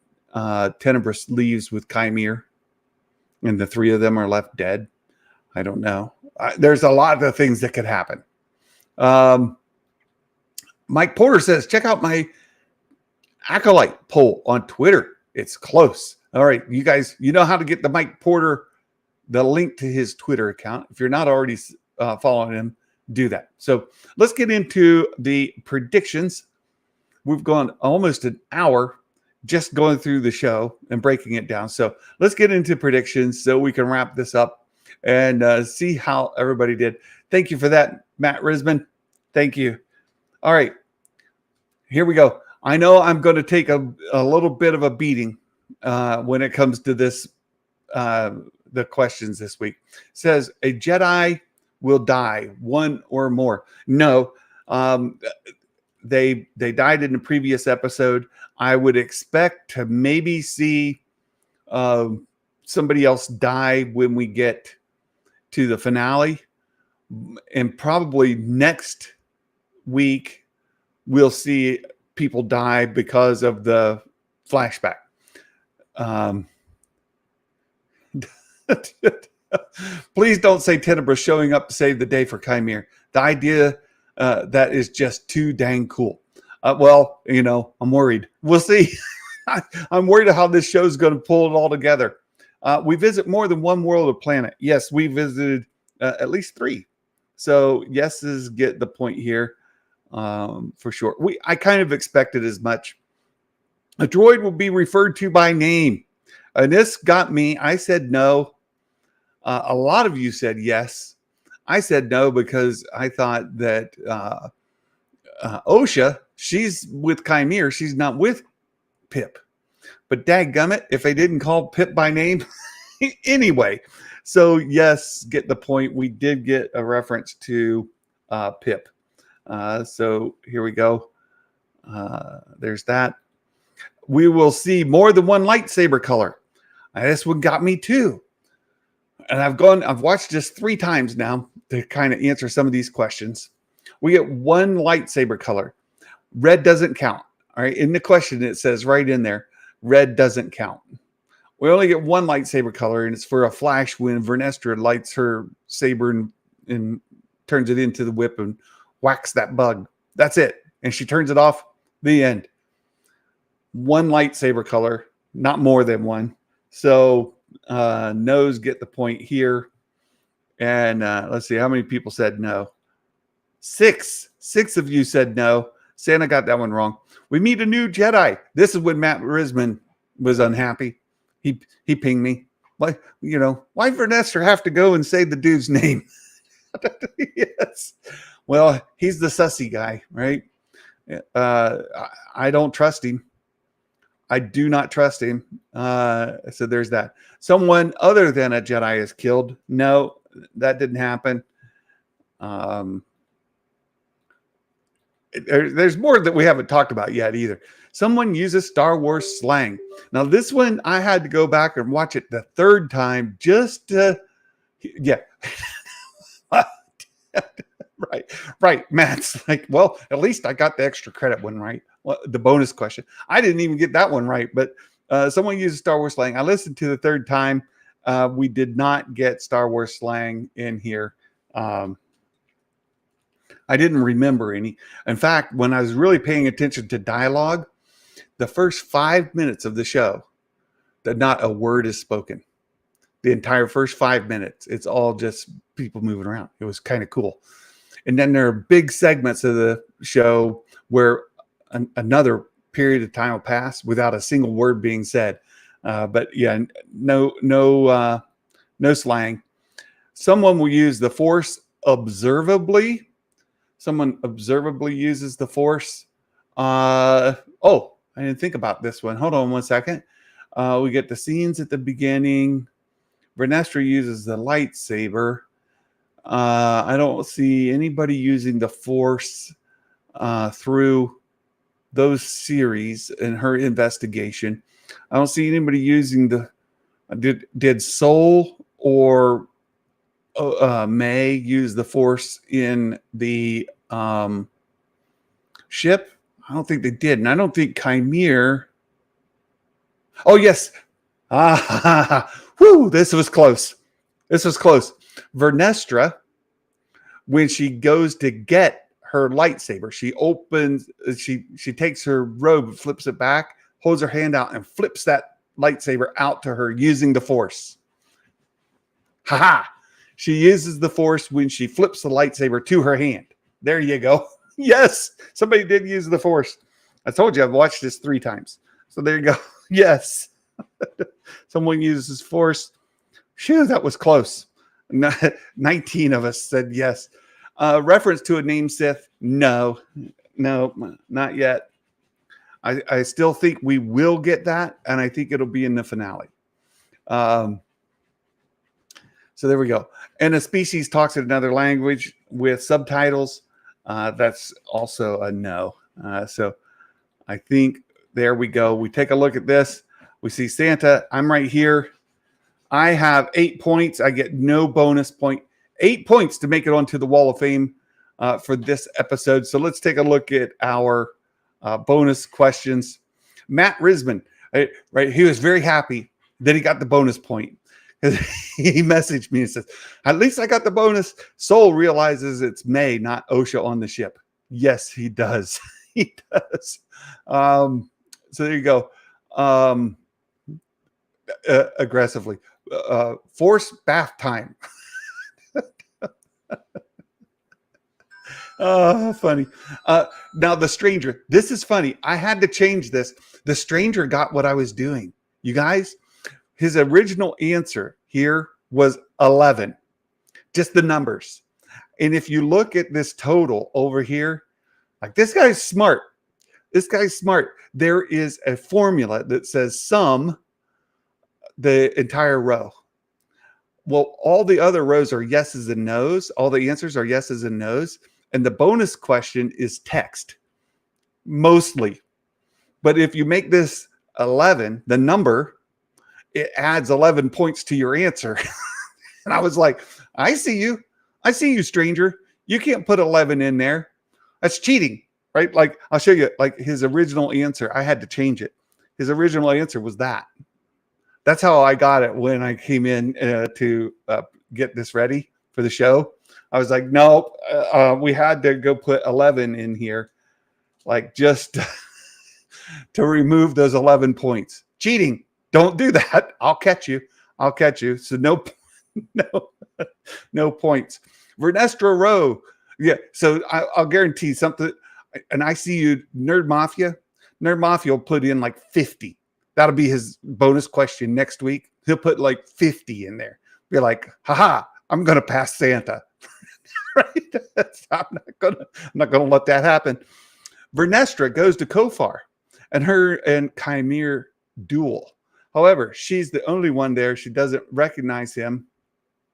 Tenebrous leaves with Chimere. And the three of them are left dead. I don't know. There's a lot of things that could happen. Mike Porter says, check out my Acolyte poll on Twitter. It's close. All right, you guys, you know how to get the Mike Porter, the link to his Twitter account. If you're not already following him, do that. So let's get into the predictions. We've gone almost an hour just going through the show and breaking it down. So let's get into predictions so we can wrap this up and see how everybody did. Thank you for that, Matt Risman. Thank you. All right, here we go. I know I'm going to take a little bit of a beating when it comes to this, the questions this week. It says, a Jedi will die, one or more. No, they died in the previous episode. I would expect to maybe see somebody else die when we get to the finale. And probably next week, we'll see people die because of the flashback. Please don't say Tenebrous showing up to save the day for Chimere. The idea that is just too dang cool. Well, you know, I'm worried. We'll see. I'm worried how this show is going to pull it all together. We visit more than one world or planet. Yes, we visited at least 3. So yeses get the point here. For sure. I kind of expected as much. A droid will be referred to by name. And this got me. I said no. A lot of you said yes. I said no because I thought that Osha, she's with Chimere. She's not with Pip. But dadgummit, if they didn't call Pip by name anyway. So yes, get the point. We did get a reference to Pip. So here we go. There's that. We will see more than one lightsaber color. This one got me too. And I've watched this 3 times now to kind of answer some of these questions. We get one lightsaber color. Red doesn't count. All right. In the question, it says right in there, red doesn't count. We only get one lightsaber color, and it's for a flash when Vernestra lights her saber and turns it into the whip and whacks that bug. That's it. And she turns it off. The end. One lightsaber color, not more than one. So no's get the point here. And let's see, how many people said no? Six of you said no. Santa got that one wrong. We meet a new Jedi. This is when Matt Risman was unhappy. He pinged me. Why Vernestor have to go and say the dude's name? Yes. Well, he's the sussy guy, right? I don't trust him. I do not trust him. So there's that. Someone other than a Jedi is killed. No, that didn't happen. There's more that we haven't talked about yet either. Someone uses Star Wars slang. Now, this one, I had to go back and watch it the third time just to, yeah. Right. Matt's like, well, at least I got the extra credit one right. Well, the bonus question. I didn't even get that one right, but someone uses Star Wars slang. I listened to the third time. We did not get Star Wars slang in here. I didn't remember any. In fact, when I was really paying attention to dialogue, the first 5 minutes of the show, that not a word is spoken. The entire first 5 minutes, it's all just people moving around. It was kind of cool. And then there are big segments of the show where another period of time will pass without a single word being said. But yeah, no slang. Someone will use the Force observably. Someone observably uses the Force. I didn't think about this one. Hold on one second. We get the scenes at the beginning. Vernestra uses the lightsaber. I don't see anybody using the Force through those series in her investigation. I don't see anybody using the. Did Soul or May use the Force in the ship? I don't think they did, and I don't think Chimere. Oh yes, whoo! This was close. Vernestra, when she goes to get her lightsaber, she takes her robe, flips it back, holds her hand out, and flips that lightsaber out to her using the Force. She uses the Force when she flips the lightsaber to her hand. There you go. Yes, somebody did use the Force. I told you I've watched this 3 times. So there you go. Yes. Someone uses Force. Phew, that was close. 19 of us said yes. Reference to a named Sith? No, not yet. I still think we will get that, and I think it'll be in the finale. So there we go. And a species talks in another language with subtitles. That's also a no. So I think there we go. We take a look at this. We see Santa. I'm right here. I have 8 points. I get no bonus point. 8 points to make it onto the Wall of Fame for this episode. So let's take a look at our bonus questions. Matt Risman, right? He was very happy that he got the bonus point. He messaged me and says, at least I got the bonus. Soul realizes it's May, not OSHA on the ship. Yes, he does. He does. So there you go. Aggressively. Force bath time. Oh, funny. Now the stranger, this is funny. I had to change this. The stranger got what I was doing. You guys, his original answer here was 11, just the numbers. And if you look at this total over here, like this guy's smart. There is a formula that says sum the entire row. Well, all the other rows are yeses and nos. All the answers are yeses and nos. And the bonus question is text, mostly. But if you make this 11, the number, it adds 11 points to your answer. And I was like, I see you, stranger. You can't put 11 in there. That's cheating, right? Like, I'll show you, like his original answer. I had to change it. His original answer was that. That's how I got it when I came in to get this ready for the show. I was like, no, we had to go put 11 in here. Like just to remove those 11 points. Cheating. Don't do that. I'll catch you. I'll catch you. So no, no, no points. Vernestra Rowe. Yeah. So I'll guarantee something. And I see you, Nerd Mafia. Nerd Mafia will put in like 50. That'll be his bonus question next week. He'll put like 50 in there. Be like, haha, I'm gonna pass Santa. Right? I'm not gonna let that happen. Vernestra goes to Kofar, and her and Chimere duel. However, she's the only one there. She doesn't recognize him.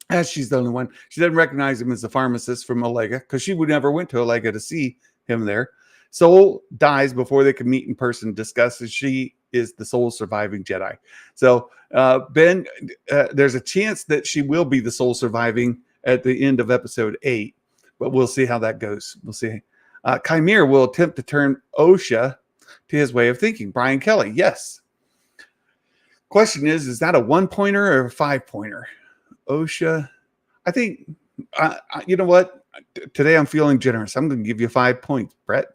As she's the only one, she doesn't recognize him as the pharmacist from Olega because she would never went to Olega to see him there. Soul dies before they can meet in person, discusses she is the sole surviving Jedi. So Ben, there's a chance that she will be the sole surviving at the end of episode 8, but we'll see how that goes. We'll see. Chimere will attempt to turn Osha to his way of thinking. Brian Kelly, yes. Question is that a 1-pointer or a 5-pointer? Osha, I think, you know what? Today I'm feeling generous. I'm going to give you 5 points, Brian.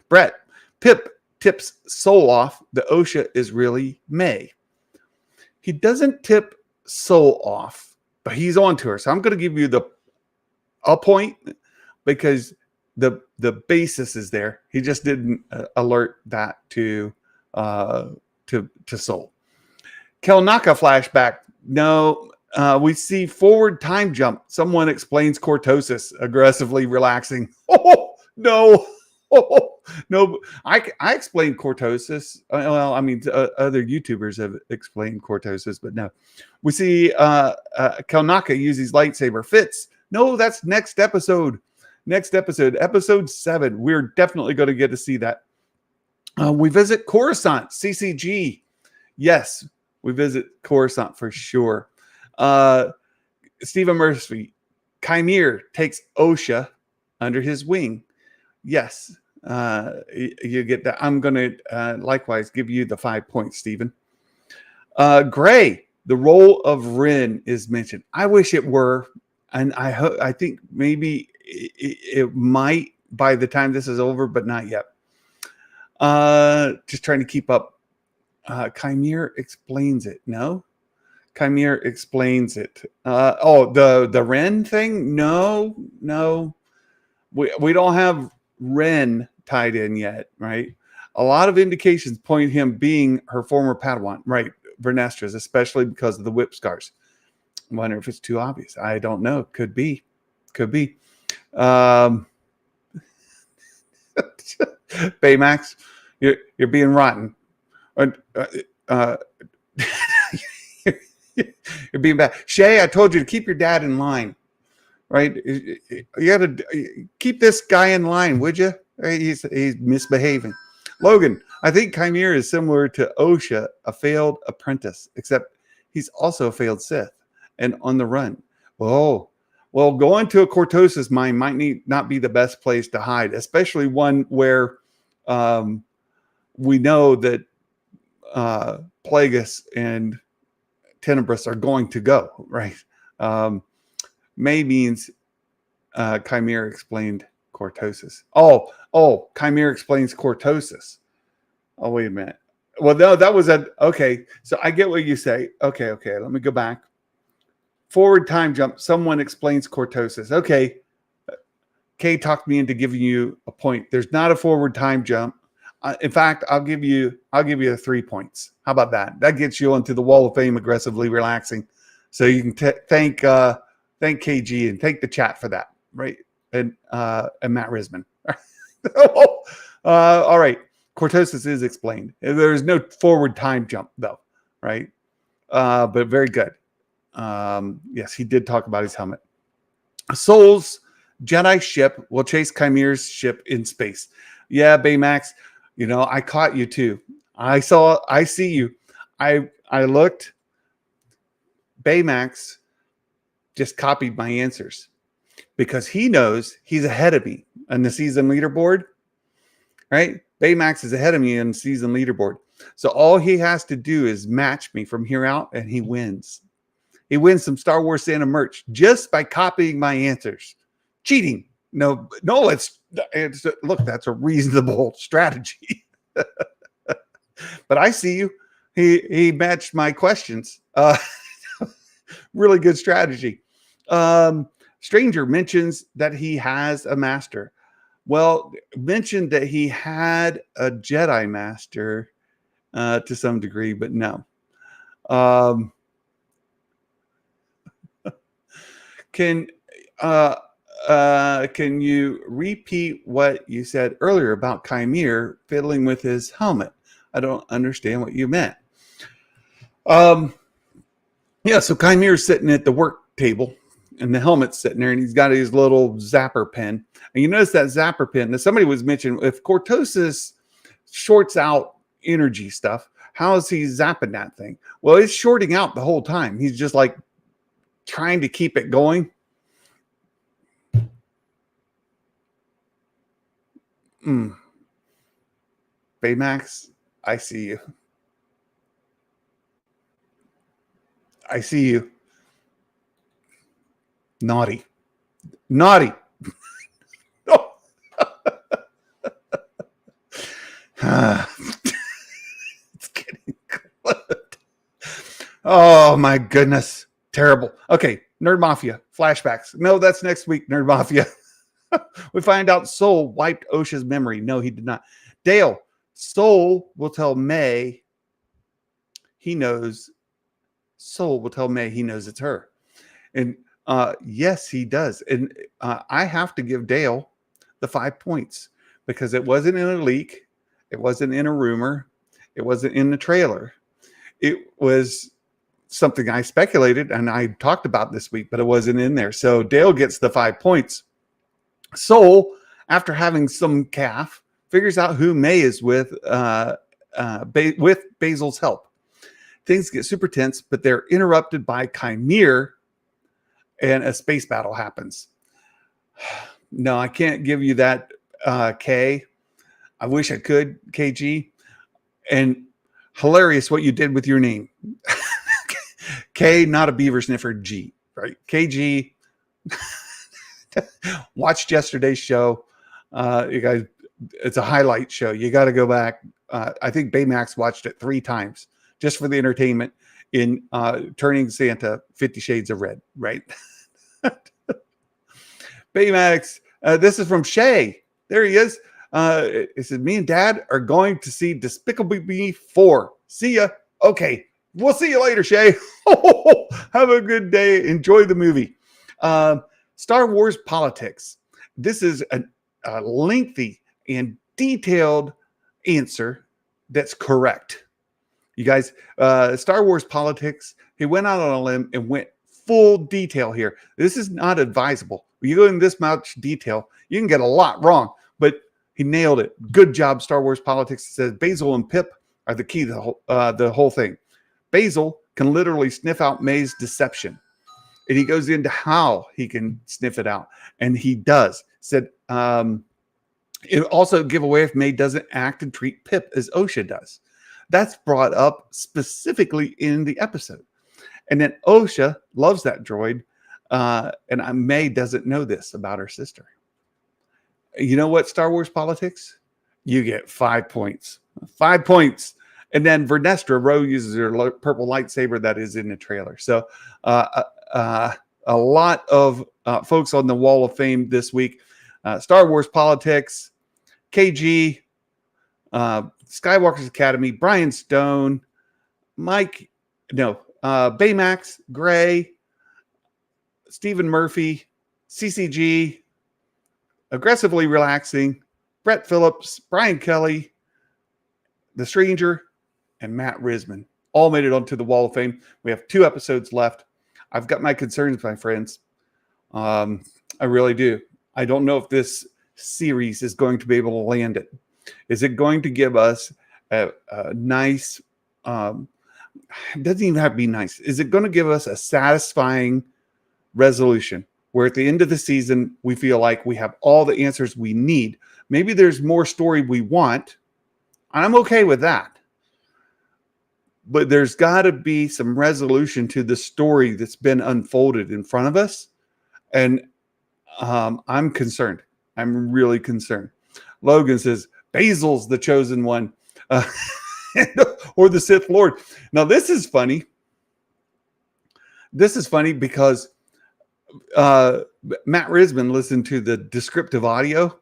Brett, Pip tips Soul off that Osha is really May. He doesn't tip Soul off, but he's on to her. So I'm going to give you a point because the basis is there. He just didn't alert that to Soul. Kelnaka flashback. No, we see forward time jump. Someone explains cortosis, aggressively relaxing. Oh, no. Oh, no. I explained cortosis. Well, I mean, other YouTubers have explained cortosis, but no. We see Kelnaka use his lightsaber. Fitz. No, that's next episode. Episode 7. We're definitely going to get to see that. We visit Coruscant, CCG. Yes, we visit Coruscant for sure. Stephen Murphy, Chimere takes Osha under his wing. Yes, you get that. I'm going to likewise give you the 5 points, Stephen. Gray, the role of Rin is mentioned. I wish it were, and I think maybe it might by the time this is over, but not yet. Just trying to keep up. Chimere explains it. No, Chimere explains it. The Ren thing. No. We don't have Ren tied in yet, right? A lot of indications point him being her former Padawan, right? Vernestra's, especially because of the whip scars. I wonder if it's too obvious. I don't know. Could be. Baymax, you're being rotten. You're being bad. Shay, I told you to keep your dad in line, right? You got to keep this guy in line, would you? He's misbehaving. Logan, I think Chimere is similar to Osha, a failed apprentice, except he's also a failed Sith and on the run. Well, going to a Cortosis mine might not be the best place to hide, especially one where we know that Plagueis and Tenebrous are going to go, right? May means Chimere explained cortosis. Oh, Chimere explains cortosis. Oh, wait a minute. Well, no, that was okay. So I get what you say. Okay. Let me go back. Forward time jump. Someone explains cortosis. Okay. Kay talked me into giving you a point. There's not a forward time jump. In fact, I'll give you 3 points. How about that? That gets you onto the Wall of Fame aggressively relaxing. So you can thank KG and thank the chat for that, right? And Matt Risman. All right. Cortosis is explained. There's no forward time jump though, right? But very good. Yes, he did talk about his helmet. Soul's Jedi ship will chase Chimere's ship in space. Yeah, Baymax. You know, I caught you too. I see you. I looked. Baymax just copied my answers because he knows he's ahead of me on the season leaderboard, right? Baymax is ahead of me on the season leaderboard. So all he has to do is match me from here out and he wins. He wins some Star Wars Santa merch just by copying my answers. Cheating. No, it's look, that's a reasonable strategy. But I see you. He matched my questions. Really good strategy. Stranger mentions that he has a master. Well, mentioned that he had a Jedi master to some degree, but no. Can can you repeat what you said earlier about Chimere fiddling with his helmet? I don't understand what you meant. Yeah, so Chimere's sitting at the work table and the helmet's sitting there and he's got his little zapper pen. And you notice that zapper pen, now somebody was mentioning if Cortosis shorts out energy stuff, how is he zapping that thing? Well, it's shorting out the whole time. He's just like trying to keep it going. Baymax, I see you. I see you. Naughty. Naughty. Oh. It's getting clipped. Oh my goodness. Terrible. Okay. Nerd Mafia. Flashbacks. No, that's next week. Nerd Mafia. We find out Soul wiped OSHA's memory. No, he did not. Dale, Soul will tell May he knows. Soul will tell May he knows it's her. And yes, he does. And I have to give Dale the 5 points because it wasn't in a leak. It wasn't in a rumor. It wasn't in the trailer. It was something I speculated and I talked about this week, but it wasn't in there. So Dale gets the 5 points. Soul, after having some calf, figures out who May is with Basil's help. Things get super tense, but they're interrupted by Chimere and a space battle happens. No, I can't give you that, K. I wish I could, KG. And hilarious what you did with your name. K, not a beaver sniffer, G, right? KG. Watched yesterday's show. You guys, it's a highlight show. You got to go back. I think Baymax watched it 3 times just for the entertainment in Turning Santa 50 Shades of Red, right? Baymax, this is from Shay. There he is. It says, me and Dad are going to see Despicable Me 4. See ya. Okay. We'll see you later, Shay. Have a good day. Enjoy the movie. Star Wars politics. This is a lengthy and detailed answer that's correct. You guys, Star Wars politics, he went out on a limb and went full detail here. This is not advisable. When you go in this much detail, you can get a lot wrong, but he nailed it. Good job, Star Wars politics. It says Basil and Pip are the key to the whole thing. Basil can literally sniff out May's deception. And he goes into how he can sniff it out. And he does. Said, it also give away if May doesn't act and treat Pip as OSHA does. That's brought up specifically in the episode. And then OSHA loves that droid. And May doesn't know this about her sister. You know what, Star Wars politics? You get 5 points. 5 points. And then Vernestra Rowe uses her purple lightsaber that is in the trailer. So a lot of folks on the Wall of Fame this week. Star Wars politics, KG, Skywalker's Academy, Brian Stone, Baymax, Gray, Stephen Murphy, CCG, Aggressively Relaxing, Brett Phillips, Brian Kelly, The Stranger, and Matt Risman all made it onto the Wall of Fame. We have 2 episodes left. I've got my concerns, my friends. I really do. I don't know if this series is going to be able to land it. Is it going to give us a nice, it doesn't even have to be nice. Is it going to give us a satisfying resolution where at the end of the season, we feel like we have all the answers we need? Maybe there's more story we want. I'm okay with that. But there's got to be some resolution to the story that's been unfolded in front of us. And I'm concerned. I'm really concerned. Logan says, Basil's the chosen one. or the Sith Lord. Now, this is funny. This is funny because Matt Risman listened to the descriptive audio,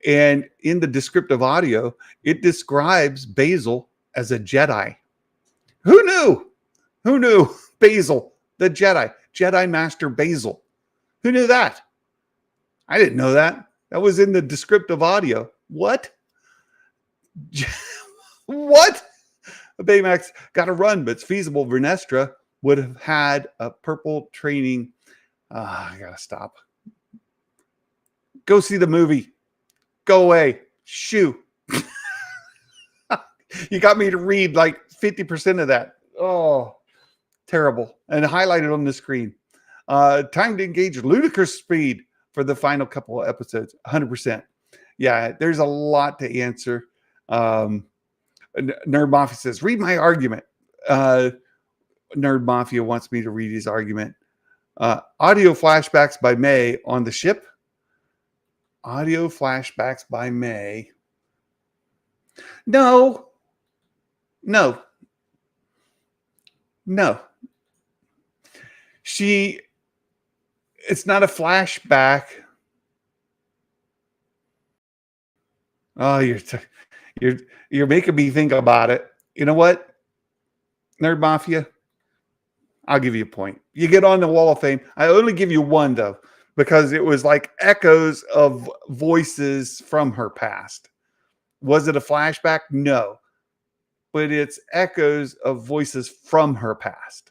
and in the descriptive audio, it describes Basil as a Jedi. Who knew? Who knew? Basil, the Jedi Master Basil. Who knew that? I didn't know that. That was in the descriptive audio. What? What? Baymax got to run, but it's feasible. Vernestra would have had a purple training. I gotta stop. Go see the movie. Go away. Shoo. You got me to read like 50% of that. Oh, terrible. And highlighted on the screen. Time to engage ludicrous speed for the final couple of episodes. 100%. Yeah, there's a lot to answer. Nerd Mafia says, read my argument. Nerd Mafia wants me to read his argument. Audio flashbacks by May on the ship. Audio flashbacks by May. No. It's not a flashback. Oh, you're making me think about it. You know what? Nerd Mafia, I'll give you a point. You get on the Wall of Fame. I only give you one, though, because it was like echoes of voices from her past. Was it a flashback? No. But it's echoes of voices from her past.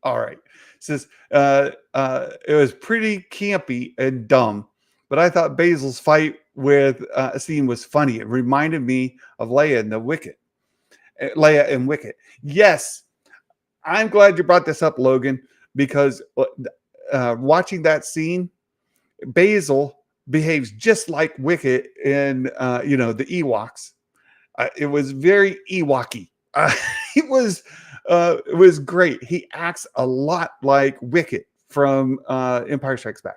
All right. It says, it was pretty campy and dumb, but I thought Basil's fight with scene was funny. It reminded me of Leia and Wicket. Yes. I'm glad you brought this up, Logan, because watching that scene, Basil behaves just like Wicket in, the Ewoks. It was very Ewok-y. It was great. He acts a lot like Wicket from Empire Strikes Back.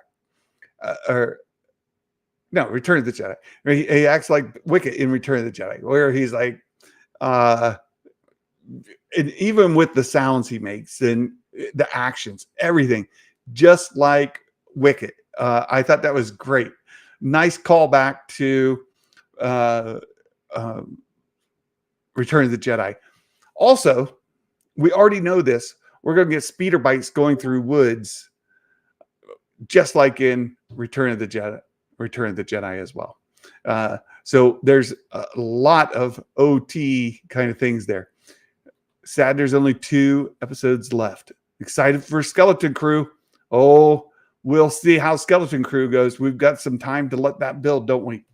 Return of the Jedi. He acts like Wicket in Return of the Jedi, where he's like, and even with the sounds he makes and the actions, everything, just like Wicket. I thought that was great. Nice callback to Return of the Jedi. Also, we already know this. We're going to get speeder bikes going through woods, just like in Return of the Jedi as well. So there's a lot of OT kind of things there. Sad there's only 2 episodes left. Excited for Skeleton Crew. Oh, we'll see how Skeleton Crew goes. We've got some time to let that build, don't we?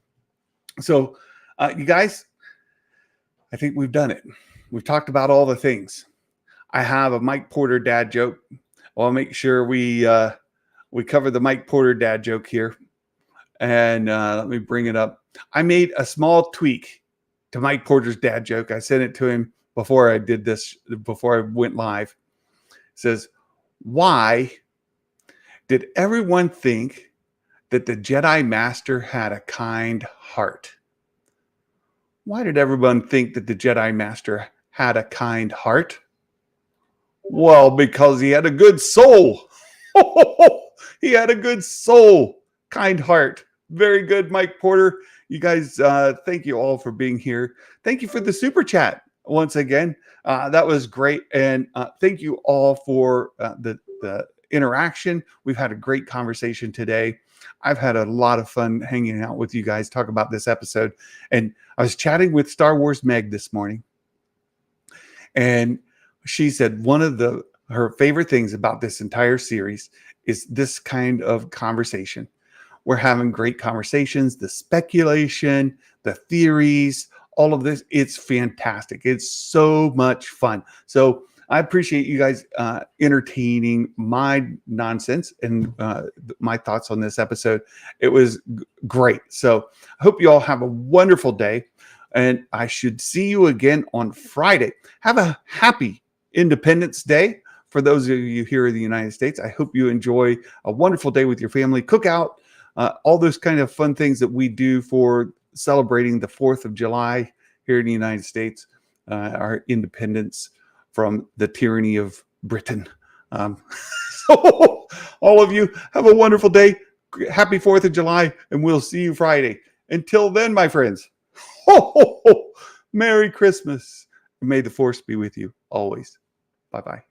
So, you guys, I think we've done it. We've talked about all the things. I have a Mike Porter dad joke. I'll make sure we cover the Mike Porter dad joke here. And let me bring it up. I made a small tweak to Mike Porter's dad joke. I sent it to him before I did this, before I went live. It says, why did everyone think that the Jedi Master had a kind heart? Why did everyone think that the Jedi Master had a kind heart? Well, because he had a good soul. He had a good soul. Kind heart. Very good, Mike Porter. You guys, thank you all for being here. Thank you for the super chat once again. That was great. And thank you all for the interaction. We've had a great conversation today. I've had a lot of fun hanging out with you guys, talk about this episode. And I was chatting with Star Wars Meg this morning, and she said one of her favorite things about this entire series is this kind of conversation. We're having great conversations, the speculation, the theories, all of this. It's fantastic. It's so much fun. So I appreciate you guys entertaining my nonsense and my thoughts on this episode. It was great. So I hope you all have a wonderful day, and I should see you again on Friday. Have a happy Independence Day for those of you here in the United States. I hope you enjoy a wonderful day with your family, cookout, all those kind of fun things that we do for celebrating the 4th of July. here in the United States, our independence from the tyranny of Britain. So all of you have a wonderful day. Happy 4th of July, and we'll see you Friday. Until then, my friends, Merry Christmas. May the force be with you always. Bye-bye.